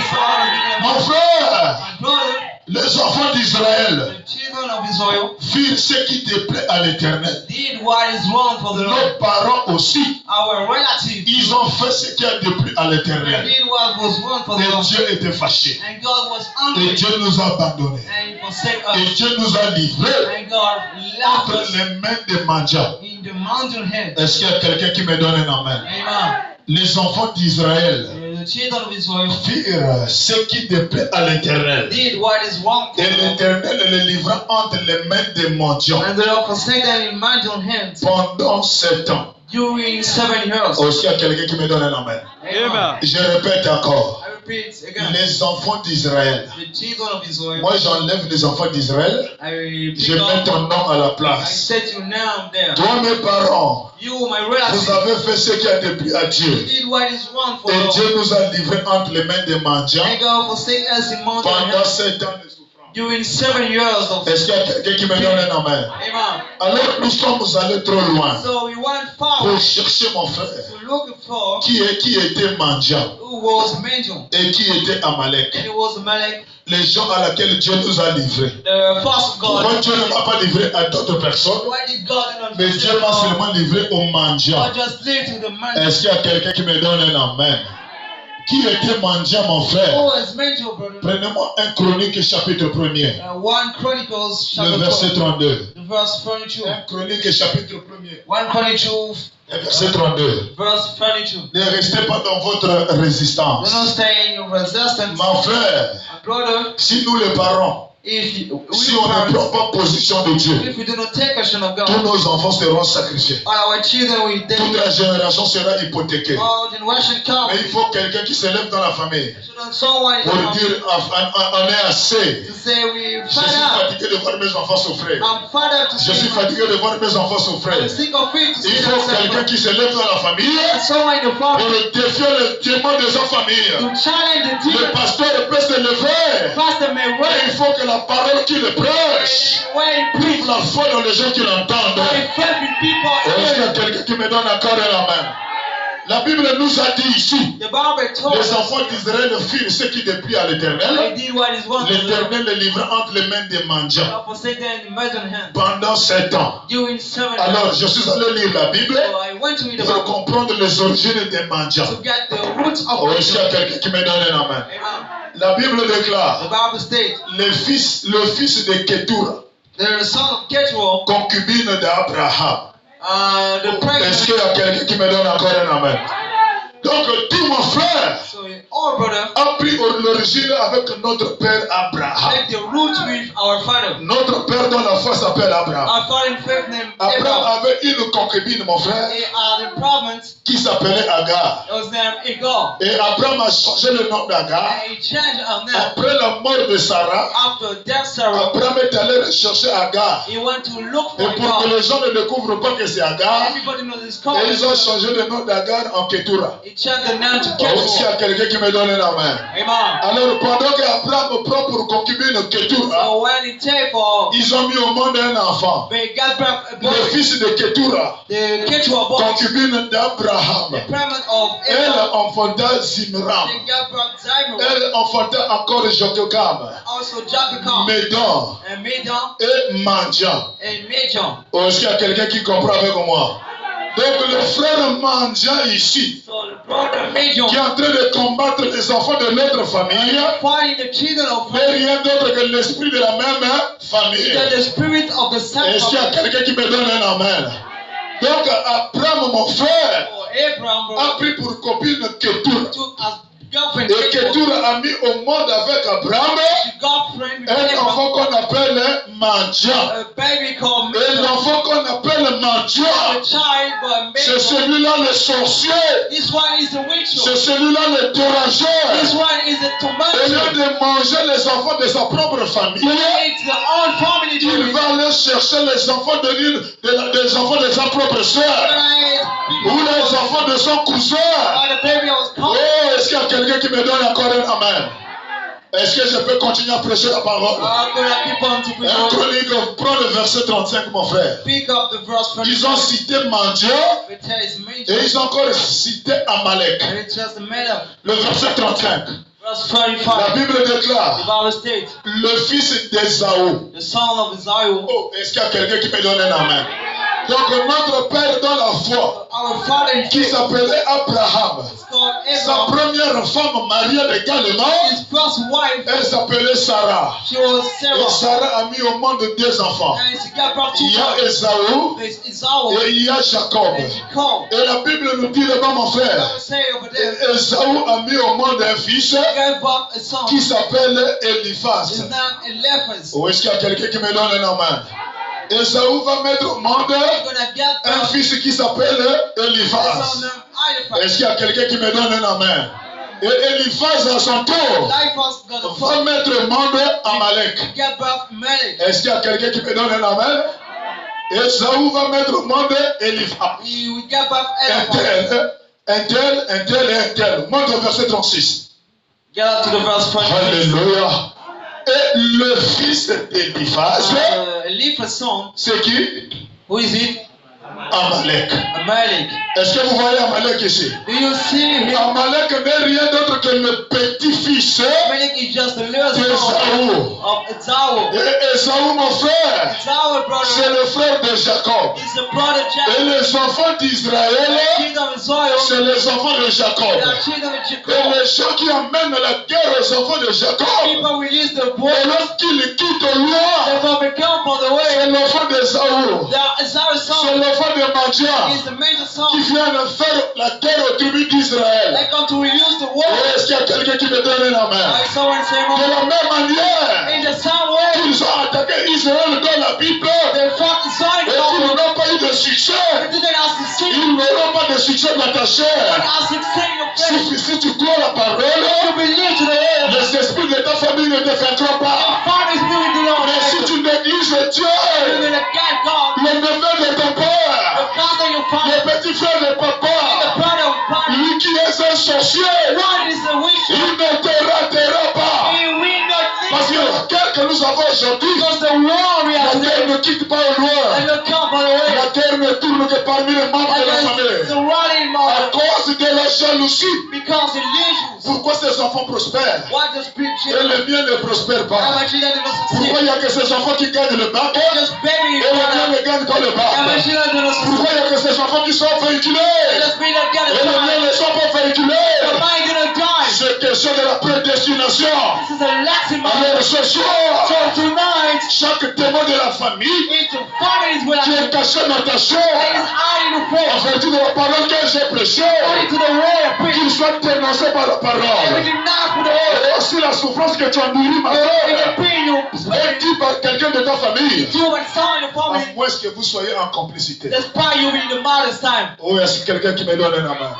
Mon frère, My brother, les enfants d'Israël the children of Israel firent ce qui déplaît à l'Éternel. did what is wrong for the Lord. Nos parents aussi, Our relatives ils ont fait ce qui a déplu à l'Éternel. did what was wrong for the Et Lord. Dieu était fâché. And God was Et angry Dieu nous a abandonnés. and forsake Et us. Dieu nous a livrés And God left entre us les mains des mendiants. in the mountain head. Est-ce qu'il y a quelqu'un qui me donne un amen? Amen. Les enfants d'Israël the children of Israel firent ce qui déplaît à l'Éternel. did what is wrong for Et them. l'Éternel les livra entre les mains des mendiants And the Lord forsake them in mental hands pendant 7 ans. during 7 years. Aussi, il y a quelqu'un qui me donne un amen. Amen. Je répète encore. I repeat again. Les enfants d'Israël. The children of Israel. Moi, j'enlève les enfants d'Israël. I Je pick mets up, ton nom à la I place. set you now there. Toi, mes parents, You, my vous relatives, avez fait ce qui a déplu à Dieu. did what is wrong for Et us. Dieu nous a livrés entre les mains des mendiants And God forsake us in mental pendant hands 7 ans de souffrance. during 7 years of Est-ce qu'il y a quelqu'un qui me donne un amen? Amen. Alors, nous sommes allés trop loin So we went far pour chercher mon frère to look for qui était mendiant who was Mention. et qui était Amalek. And it was Melech, Les gens à laquelle Dieu nous a livrés. the first Pourquoi God. Dieu ne m'a pas livré à d'autres personnes, Why did God not mais Dieu m'a seulement livré aux mendiants? God just leave to the man? Est-ce qu'il y a quelqu'un qui me donne un amen? Qui était mendiant, mon frère? Who was Mention, brother? Prenez-moi un Chronique chapitre 1er, 1 Chronicles le chapter verset 12, 32. the verse 32. Un Chronique chapitre 1er, 1 Chronicles, le verset 32. verse 32. Ne restez pas dans votre Do résistance. not stay in your resistance. Mon frère, My brother, si nous les parents, if si on ne prend pas position de Dieu, if we do not take action of tous God, nos enfants seront sacrifiés. all our children will Toute die. la génération sera hypothéquée. All generation come. Mais il faut quelqu'un qui se lève dans la famille So that someone pour dire on est assez. to say we Je suis fed up. fatigué de voir mes enfants souffrir. I'm fed up to Je suis see. fatigué de voir mes enfants souffrir. I'm sick of it to Il see faut that quelqu'un qui se lève dans la famille someone in the pour family défier le démon des autres familles. to challenge the Le demon. pasteur peut se lever. Pastor may Et il raise faut que la parole qu'il prêche when he trouve preach. la foi dans les gens qui l'entendent. By faith in people's Est-ce qu'il y a ears. quelqu'un qui me donne encore la main? La Bible nous a dit ici, The Bible told les us enfants d'Israël firent ce qui déplut à they l'Éternel. did what is wrong for them. L'Éternel les livra entre les mains des mendiants God forsake them in Mention hands pendant 7 ans. during 7 Alors, years. je suis allé lire la Bible So I went to read the pour Bible comprendre les origines des mendiants. to get the roots of Oh, est-ce qu'il y a Mention. quelqu'un qui me donne la main? Amen. La Bible The déclare, Bible states, le fils de Ketura, the son of Keturah, concubine d'Abraham. the Est-ce pregnant. qu'il y a quelqu'un qui me donne encore un amen? Donc, tout mon frère So all brother, a pris l'origine avec notre père Abraham. take the roots with our father. Notre père dans la foi s'appelle Abraham. Our father in faith named Abraham Abraham. avait une concubine, mon frère, They are the province. qui s'appelait Agar. It was named Agar. Et Abraham a changé le nom d'Agar. And he changed her name Après la mort de Sarah, after death Sarah. Abraham est allé rechercher Agar. He went to look Et for pour que Agar. les gens ne découvrent pas que c'est Agar, Everybody knows this et call. ils ont changé le nom d'Agar en Ketura. He changed the name to Oh, s'il y Keturah. a quelqu'un qui me donne la main. Amen. Alors, pendant qu'Abraham prend pour concubine Ketura, So when he take for, ils ont mis au monde un enfant. they got back a Le boy. fils de Ketura, The Keturah boy. concubine d'Abraham. The parent of Elle Abraham. enfanta Zimram. They got back Zimri. Elle enfanta encore Jokokam, Also Jacob. Médan And Medan. et Mandian. And Medan. Oh, est-ce qu'il y a quelqu'un qui comprend avec moi? Donc le frère Mandian ici, So the brother Medan. qui est en train de combattre les enfants de notre famille, Fighting the children of n'est rien d'autre que l'esprit de la même famille. that the spirit of the same Est-ce qu'il y a family. quelqu'un qui me donne un amen? Donc Abraham, mon frère, So Abraham a brother, pris pour copine Ketura. took as girlfriend Et Ketura a mis au monde avec Abraham the girlfriend with un Abraham, enfant qu'on appelle Mandian. a baby called Et Medan. l'enfant qu'on appelle A Mandian, child but c'est Medan. celui-là le sorcier. This one is a witch. C'est celui-là le This dérangeur. one is a Au tomato. lieu de manger les enfants de sa propre famille, It's the old family il doing. va aller chercher les enfants des enfants de sa propre soeur ou les enfants de son cousin. The baby was Oh, coming. est-ce qu'il y a quelqu'un qui me donne encore un amen? Est-ce que je peux continuer à prêcher la parole? I'm gonna keep on to Un preach. Chronique, prends le verset 35, mon frère. Pick up the verse Ils ont 25. cité Mandian It tells me, et ils ont encore cité Amalek. and it's just made up. Le verset 35. Verse La 35. Bible The déclare Bible states, le fils d'Ésaü. the son of Isaiah, Oh, est-ce qu'il y a quelqu'un qui me donne un amen? Donc notre père dans la foi, our father in qui faith, s'appelait Abraham, is called Sa première femme mariée légalement, his first wife, elle s'appelait Sarah. she was Et Sarah. Sarah a mis au monde 2 enfants. And she gave birth to Il y a her. Esaü There's Esau et il y a Jacob. and Jacob. Et la Bible nous dit là-bas, mon frère, Don't say over there. Esaü a mis au monde un fils She gave birth a son. qui s'appelle His Eliphaz. name Eliphaz. Ou est-ce qu'il y a quelqu'un qui me donne un main? Esaü va mettre au monde You're gonna get un birth fils qui s'appelle a Eliphaz. son named Eliphaz. Est-ce qu'il y a quelqu'un qui me donne un main? Et Eliphaz à son tour Eliphaz got a va son. mettre au monde Amalek. Get birth Melech. Est-ce qu'il y a quelqu'un qui me donne un amen? Esaü va mettre au monde Eliphaz. He will get birth Un Eliphaz. tel et un tel. Monte au verset 36. Get up to the verse 26. Alléluia. Et le fils d'Eliphaz, Eliphaz's son, c'est qui? who is it? Amalek. Amalek. Est-ce que vous voyez Amalek ici? Do you see him? Amalek n'est rien d'autre que le petit-fils Amalek is just the little son d'Esaü. of Esau. Et Esaü, mon frère, Esau, c'est brother, le frère de Jacob. is the brother Et Jacob. les enfants d'Israël, The children of Israel, c'est les enfants de Jacob. they are children of Et Jacob. les gens qui amènent la guerre aux enfants de Jacob, People release the et boy, lorsqu'ils quittent au loin, they will become for the c'est way. l'enfant d'Esaü. They are Esau's C'est son. l'enfant de Madian He is the major qui son. vient de faire la guerre aux tribus d'Israël. They come to release the war. Est-ce qu'il y a quelqu'un qui me donne la main? I saw and say, De la même manière in the same way, qu'ils ont attaqué Israël dans la Bible, they fought Israel. et qu'ils n'ont pas eu de succès, They didn't ask to see. ils n'auront pas de succès dans ta They chair. asked to see your face. Si tu crois la parole, You believe to the end. les esprits de ta famille ne te fêteront pas. Father is doing the Lord. Mais si tu négliges You Dieu, will get God. le neveu de ton The père, father your le father. petit frère de The papa, brother of father. lui qui est un sorcier, One is a witch. il ne te ratera pas. He will not Parce que leave you. la guerre que nous avons aujourd'hui, Because the war we la are terre today ne quitte pas au loin. and the come by the way. La terre ne tourne que parmi les membres de la And famille. the running À mother. cause de la jalousie. Because illusions. Pourquoi ces enfants prospèrent Why does big et children? les miens ne prospèrent How pas? much children do not Pourquoi succeed? il n'y a que ces enfants qui gagnent le bac They just begging et each les miens other. ne gagnent pas le How bac? much children do not Pourquoi succeed? il n'y a que ces enfants qui sont They véhiculés just be not get et a les miens time. ne sont pas The véhiculés? mind gonna die. C'est question de la prédestination. This is a lesson, my Alors ce soir, So tonight, chaque témoin de la famille each father is with us. qui est caché dans ta That is chair, hiding the en faith. vertu de la parole que j'ai prêchée, According to the word of qu'il preach. soit dénoncé par la parole. Everything not for the word. Et aussi la souffrance que tu as nourrie, ma It soeur, can be you. est due par quelqu'un de ta famille. You and some in the À family. moins que vous soyez en complicité. Despite you in the mother's time. Oh, est-ce quelqu'un qui me donne un main?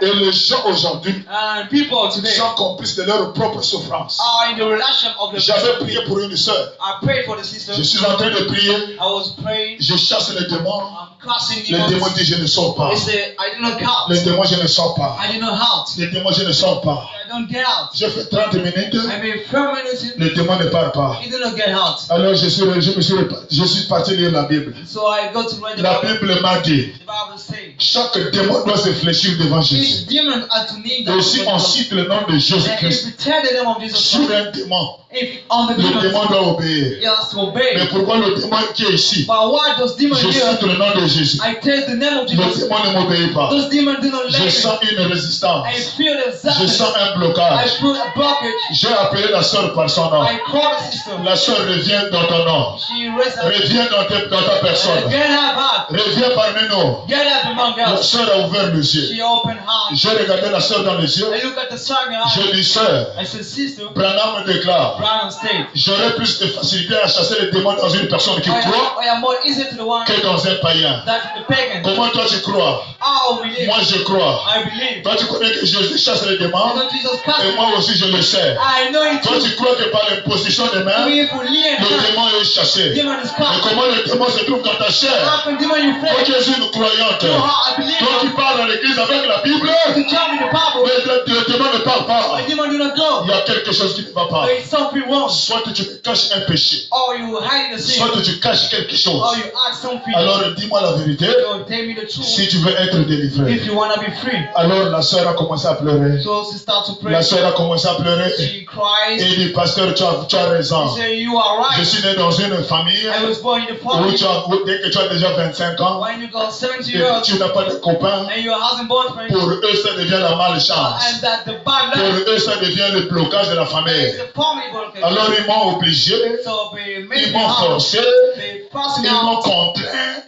Et les gens aujourd'hui And people today sont complices de leur propre souffrance. are in the relation of the J'avais prié pour une sœur. I prayed for the sister. Je suis en train de prier. I was praying. Je chasse les démons. I'm casting Les démons demons. disent je ne sors pas. They say, I did not count. Les démons je ne sors pas. I did not count. Les démons je ne sors pas. I don't get out. J'ai fait 30 minutes. I made 4 minutes. Les démons ne partent pas. He did not get out. Alors je suis parti lire la Bible. So I go to read the La Bible. Bible m'a dit, The Bible says, chaque démon doit se fléchir devant Jésus. each demon are to kneel Et down. aussi on cite le nom de And Jésus-Christ. if you tell the name of Jesus Sur Christ, un démon, if on the le démon demons, doit obéir. he has to obey. Mais pourquoi le démon qui est ici? But why those demons Je here? cite le nom de Jésus. I tell the name of Le Jesus. démon ne m'obéit pas. Those demons do not Je let me. sens une résistance. I feel the Je zapping. sens un I blocage. feel a blockage. J'ai appelé la soeur par son nom. I call the sister. La soeur revient dans ton nom. She raised up. Reviens dans ta personne. Get up, up. Reviens parmi nous. Get up among La us. soeur a ouvert les yeux. She opened her. J'ai regardé la soeur dans les yeux. I look at the sun in her Je eyes. dis, sœur, I said, sister, Branham me déclare, Brown State. j'aurais plus de facilité à chasser les démons dans une personne qui croit I am more easy to the one que dans un païen. that the pagan. Comment toi tu crois? I believe. Moi je crois. I believe. Toi tu connais que Jésus chasse les You démons know Jesus cast et it. moi aussi je le sais. I know it Toi too. tu crois que par l'imposition des mains, If you lean le hand, démon est chassé. demon is Mais cast. comment le démon se trouve dans ta chair? How can demon you Toi faith? qui es une croyante, You are a believer. toi qui parles à l'église avec la Bible, You tell me the Bible. mais le démon ne parle pas. The demon do not go. Il y a quelque chose qui ne va pas. There is something wrong. Soit que tu me caches un péché, Or you hide the sin. soit que tu caches quelque chose. Or you add something. Alors dis-moi la vérité. So tell me the truth. Si tu veux être être délivré. If you want to be free. Alors la sœur a commencé à pleurer. So she started to pray. La sœur a commencé à pleurer. She cries. Et il dit, pasteur, tu as raison. She said, you are Je right. suis né dans une famille I was born in the où family. dès que tu as déjà 25 ans, When you got 70 et years tu n'as pas de copain, and your husband boyfriend, pour eux ça devient la malchance. and that the bad Pour luck eux ça devient le blocage de la is famille. the family broken. Alors ils m'ont obligé, So they made ils me m'ont out. forcé, They forced me ils m'ont out. contraint.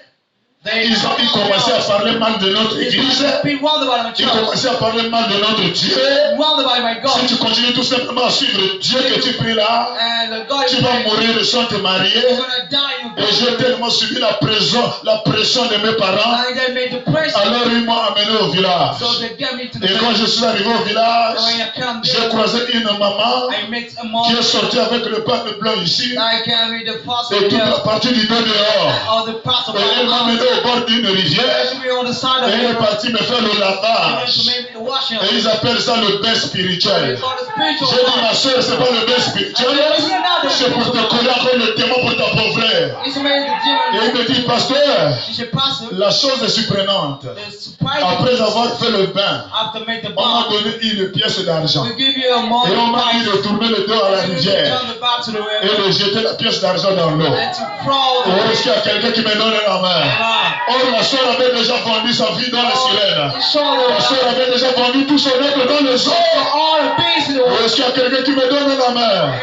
They Ils ont commencé à parler mal de notre They église. been wondered by my Ils church. commençaient à parler mal de notre Dieu. Wondered by my Si God. tu continues tout simplement à suivre Dieu que tu pries là, And the God tu is vas saying, mourir sans te marier. you're gonna die, you Et j'ai tellement subi la pression de mes parents. And they made the pressure. Alors ils m'ont amené au village. So they get me to the Et quand je suis arrivé au village, And when I come j'ai there, croisé une maman I met a qui mom. est sortie avec le pain blanc ici I can read the first et toute la partie du dos dehors. of the pass of Et elle m'a amené au bord d'une rivière me on the side of et elle est the river. partie me faire le They went to lavage. make me the washing. Et ils appellent ça le bain They spirituel. call the spiritual J'ai dit, ma bath. soeur, c'est pas le bain spirituel, c'est pour te coller encore le démon pour ta pauvresse. It's made the Et il demon. me dit, pasteur, She said, Pastor, la chose est surprenante. the surprise Après avoir fait le bain, after make the on m'a bath, donné une pièce d'argent. we give you a more Et on m'a dit price. de tourner le dos à la And you rivière turn the bath to the et river de jeter la pièce d'argent dans l'eau. and to crawl the Oh, est-ce qu'il y a quelqu'un qui me donne la main? river. Oh, la soeur avait déjà vendu sa vie dans les sirènes. It's shoulder La soeur avait déjà vendu tout son être dans les eaux. all the beasts in the Oh, world. est-ce qu'il y a quelqu'un qui me donne la main? Amen.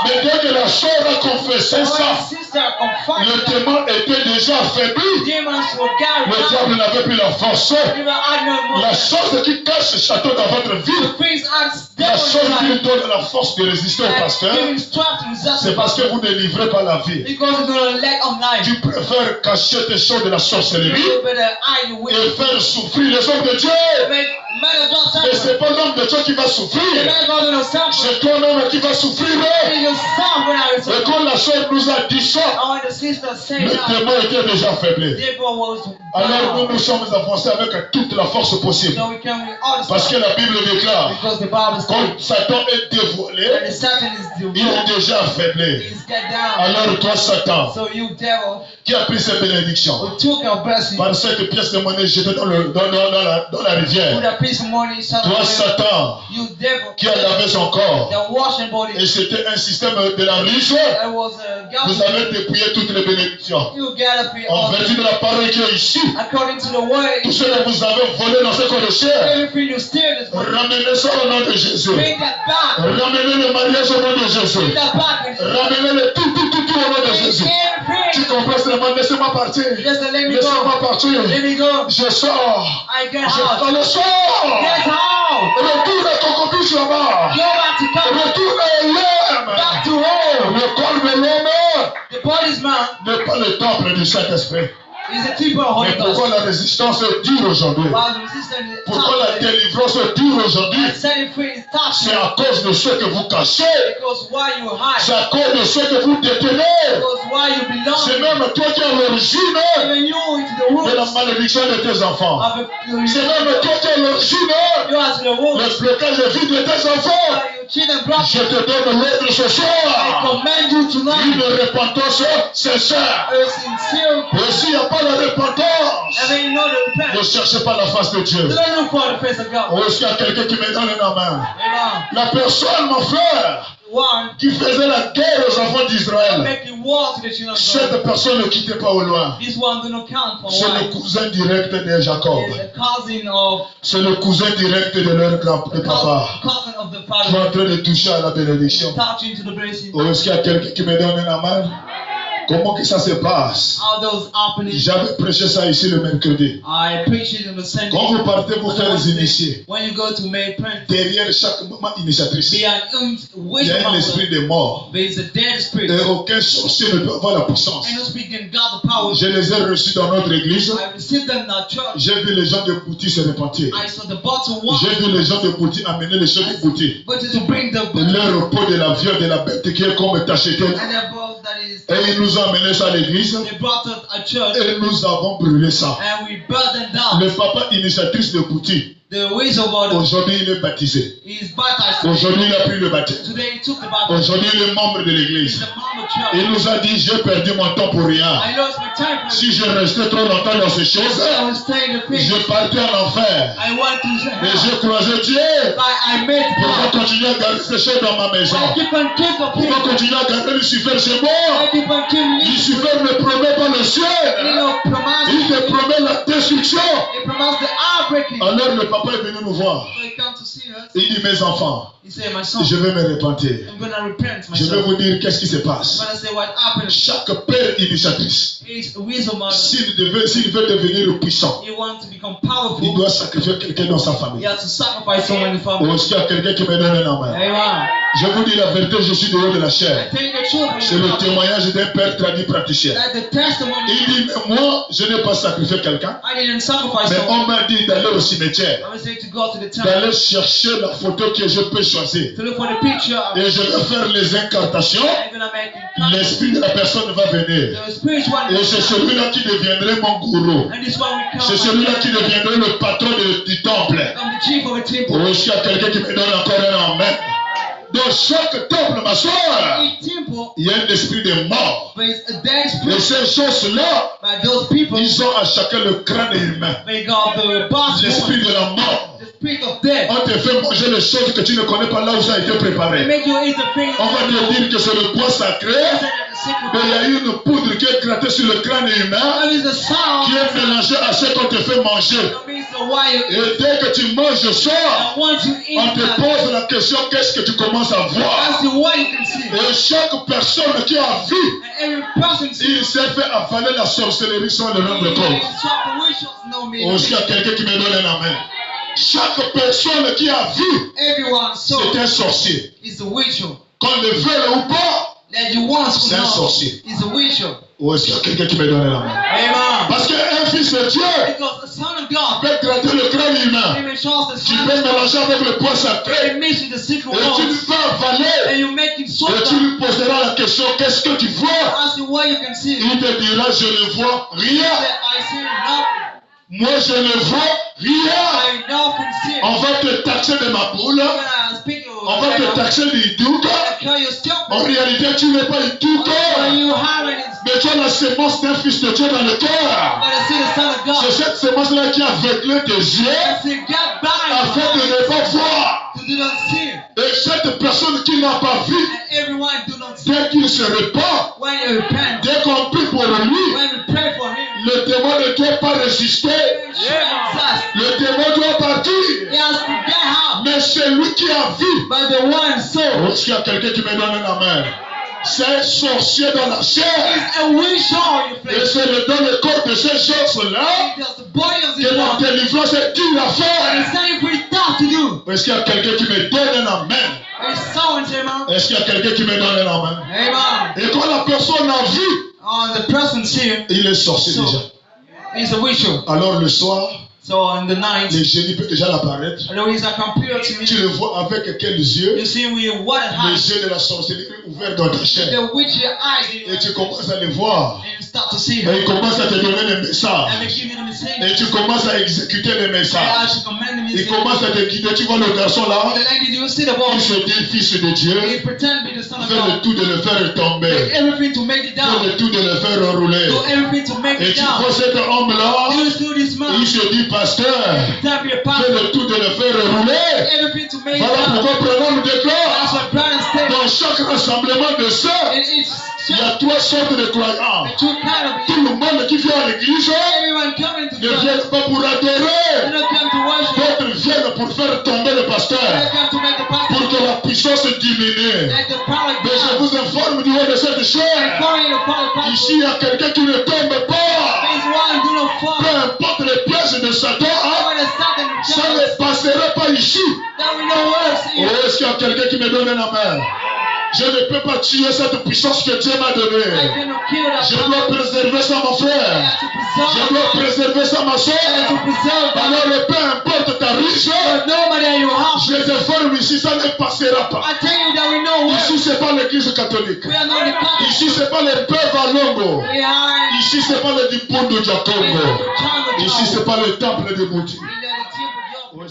Mais dès que la soeur a confessé All ça, the sister confessed le that démon était déjà affaibli. demons were carried Le out. diable n'avait plus la force. Even had no more. La chose qui cache ce château dans votre vie, The priest asked la devil chose qui to lui donne la force de résister au and pasteur, giving strength to resist c'est parce que vous ne livrez pas la vie. because you're gonna lack of life. Tu préfères cacher tes choses de la sorcellerie You better eye your et witness. faire souffrir les hommes de Dieu. Make man of God Mais suffer. c'est pas l'homme de Dieu qui va The souffrir, man of God will suffer. c'est toi-même qui vas souffrir. It is yourself when I Et suffer. quand la soeur nous a dit ça, And when the sister said le that, démon était déjà affaibli. devil was Alors nous bound. nous sommes avancés avec toute la force possible. So we can with all the Parce que stuff. la Bible déclare, Because the Bible says quand Satan est dévoilé, when the Satan is il est devoured, déjà affaibli. he's get down. Alors toi Satan, So you devil, qui a pris ces bénédictions who took your blessing, par cette pièce de monnaie jetée dans la rivière, put a piece of money inside toi of you. Satan, You devil, qui a lavé son corps, the washing et body. c'était un système de la riche, There was a vous government. avez dépouillé toutes les bénédictions. You gotta be En all vertu de la parole qui est ici, according to the word. tout ce que vous avez volé dans ce corps de chair, Everything you steal this morning, ramenez ça au nom de Jésus. bring that back. Ramenez le mariage au nom de Jésus. Bring that back. Ramenez le tout au nom de Bring Jésus. Tu everything. comprends seulement, laissez-moi partir. Just let me Laissez-moi go. partir. Let me go. Je sors. I get Je out. le sors. Get out. Retourne à ton copine là-bas. Go back to God. Retourne à l'homme. Back to home. Le corps de l'homme The body's man n'est pas le temple du Saint-Esprit. is a temple of Mais Holy pourquoi Ghost. la résistance dure aujourd'hui? While the resistance is Pourquoi la tough, délivrance dure aujourd'hui? and setting free is tough. C'est à cause de ce que vous cachez. Because why you hide. C'est à cause de ce que vous détenez. Because why you belong. C'est même toi qui es l'origine Even you into the de la roots malédiction de tes enfants. of C'est même toi qui es l'origine you are to the roots. le blocage de vie de tes enfants. Your children block. Je te donne l'ordre ce I soir. command you tonight. Une repentance sincère. A sincere. Et s'il n'y a pas de repentance, And then you know the ne repent. cherchez pas la face de Dieu. Don't look for the face of God. Ou est-ce qu'il y a quelqu'un qui me donne la main? Amen. La personne, mon frère, One, qui faisait la guerre aux enfants d'Israël, make the war to the children of God. cette personne ne quittait pas au loin. This one do not count for C'est le one. cousin direct de Jacob. Is a cousin of C'est le cousin direct de leur papa. cousin of the Tu es father. en train de toucher à la bénédiction. Touching to the blessing. Ou est-ce qu'il y a quelqu'un qui me donne la main? Comment que ça se passe? How those happening. J'avais prêché ça ici le mercredi. I preach it in the Sunday. Quand vous partez pour faire les initiés, When you go to make print, derrière chaque maman initiatrice, be an il y a un esprit de mort. There is a dead spirit. Et aucun sorcier ne peut avoir la puissance. And no speak in God the power. Je les ai reçus dans notre église. I received them in our church. J'ai vu les gens de Bouti se repentir. I saw the bottle one. J'ai vu les gens de Bouti amener les choses de Bouti. But to bring the Leur peau de la viande de la bête qui est comme tacheté. and the balls that is. Et ils nous ont amené ça à l'église. They brought us a church Et nous avons brûlé ça. and we burned them down. Le papa initiatrice de Bouti, The ways of God aujourd'hui il est baptisé. is baptized. Aujourd'hui il a pris le baptême. Today he took the baptism. Aujourd'hui il est membre de He's l'église. the member church. Il nous a dit, j'ai perdu mon temps pour rien. I lost my time for Si je restais trop longtemps dans ces choses, I was staying the thing. je partais en enfer. I want to Et hell. je croisais Dieu. I made Pourquoi God. continuer à garder ces choses dans ma maison? I keep on thinking of Pourquoi him. continuer à garder Lucifer chez moi? I keep on killing him. Lucifer ne promet pas le You ciel. know, promise. Il te promet la destruction. He promised the heartbreaking. Alors le papa est venu nous voir. So he come to see us. Il dit, mes enfants, He said, my son, je vais me repentir. I'm gonna repent Je vais myself. vous dire qu'est-ce qui se I'm passe. gonna say what happened. Chaque père initiatrice, He's a wisdom mother. s'il veut devenir puissant, He wants to become il powerful. doit sacrifier quelqu'un dans sa He famille. has to sacrifice someone in the family. Ou est-ce qu'il y a quelqu'un qui me donne un amen? Amen. Je vous dis la vérité, je suis dehors de la I chair. tell you the truth. C'est le témoignage d'un père traduit praticien. That the testimony. Il dit, mais moi, je n'ai pas sacrifié quelqu'un, I didn't sacrifice mais someone. on m'a dit d'aller au cimetière, I was saying to go to the temple d'aller chercher la photo que je peux choisir. to look for the picture. Et je vais faire les incantations. I'm gonna make it. L'esprit de la personne va venir. The spiritual. Et c'est celui-là qui deviendrait mon gourou. And this one we C'est come. celui-là qui deviendrait le patron du temple. I'm the chief of a temple. Ou est-ce qu'il y a quelqu'un qui me donne encore un amen? Dans chaque temple, ma soeur, Each temple, il y a un esprit de mort. but it's a dead Et spirit. ces choses-là, But those people, ils ont à chacun le crâne humain. they got the boss L'esprit woman, de la mort. the spirit of death. On te fait manger les choses que tu ne connais pas là où ça a été They préparé. make you eat the things. On va te dire que c'est le bois sacré, mais il y a une poudre qui est grattée sur le crâne humain, That is the sound. qui est mélangée à ce qu'on te fait manger. That means the why you Et dès que tu manges ça, and once you eat on te that, pose la question, qu'est-ce que tu commences à voir? that's the why you can see. Et chaque personne qui a vu, And every person sees. il s'est fait avaler la sorcellerie sans le rendre compte. Ou est-ce qu'il y a quelqu'un qui me donne un amen? Chaque personne qui a vu, Everyone saw c'est un sorcier. is a witcher. Qu'on le veuille ou pas, That you want to c'est un know sorcier. is a witcher. Ou est-ce qu'il y a quelqu'un qui me donne un amen? Amen. Parce qu'un fils de Dieu Because the Son of God, peut gratter le crâne humain. David shows the Tu Son peux of God, mélanger avec le poids they sacré. mix with the secret Et tu lui words, fais avaler. and you make him so Et tu that lui poseras la question, qu'est-ce que tu vois? ask you what you can see. Il te dira, je ne vois He rien. said, I see nothing. Moi, je ne vois rien. I know can see. On va te taxer de ma boule. I'm gonna speak you. On va te taxer du doute. Call you En stupid. réalité, tu n'es pas du tout. When you have it, it's Mais tu as la sémence d'un fils de Dieu dans le cœur. gonna see the Son of God. C'est cette sémence-là qui a aveuglé tes yeux As he got by afin de ne pas voir. to do not see. Et cette personne qui n'a pas vu, And everyone do not see. dès qu'il se répand, When you repent, dès qu'on prie pour lui, when you pray for him, le démon ne doit pas résister. Jesus, Le démon doit partir. he has to get out. Mais c'est lui qui a vu. But the one soul Est-ce qu'il y a quelqu'un qui me donne un amen? C'est un sorcier dans la chair. is a wish on your Et face. c'est dans le corps de ces choses-là It is the body of que the la one. délivrance est dure à And faire. it's time for it tough to do. Est-ce qu'il y a quelqu'un qui me donne un amen? It's so and say, man. Est-ce qu'il y a quelqu'un qui me donne un amen? Amen. Et quand la personne a vu, The person's here. il est sorcier So, déjà. he's a wisher. Alors le soir, So on the night, le génie peut déjà l'apparaître. although he's a computer to Tu me, le vois avec quels yeux? you see with what it Les has, yeux de la sorcellerie ouverts dans ta chair. the witch eyes, Et tu commences à les voir. and you start to see Et her. il commence à te donner des And they messages. give you the message. Et tu commences à exécuter les They messages. actually command the Il message. commence à te guider. Tu vois le garçon là? The lady, you see the Il boy, se dit fils de Dieu. he pretend to be the son of Fais le God. tout de le faire Do tomber. everything to make it Fais down. le tout de le faire enrouler. Do everything to make Et it tu down. vois cet homme-là, You see this man, il se dit pasteur, pretend to be a fais pastor. le tout de le faire enrouler. Everything to make it Voilà down. pourquoi prenons le That's déclare. what Brian said. Dans chaque rassemblement de sœurs, In each il y a church, trois sortes de croyants. the two kind of Tout le monde qui vient à l'église everyone coming to ne church. vient pas pour They adorer. don't come to worship. D'autres viennent pour faire tomber le They pasteur, come to make the pastor. pour que la puissance diminue. Let the power Mais je down. vous informe du haut de cette chair. Before you follow the pastor, Ici, il y a quelqu'un qui ne tombe pas. there's one do not fall. Peu importe les pièges de Satan, When it's Satan in ça church, ne passera pas ici. that we know works Oh, here. est-ce qu'il y a quelqu'un qui me donne un amen? Je ne peux pas tuer cette puissance que Dieu m'a I donnée. cannot kill that Je power. dois préserver ça, mon I frère. have to Je preserve dois it. préserver ça, ma I have to soeur. preserve it. Alors, peu importe ta richesse, Nobody you have. je les informe ici, ça ne passera pas. I tell you that we know Ici, works. c'est pas l'église catholique. We are not the Catholic. Ici, c'est pas le peuple à Longo. We are Ici, c'est pas le Dipondo we are Jacongo. the child of Ici, God. c'est pas le temple de Bouti. We are the temple of God.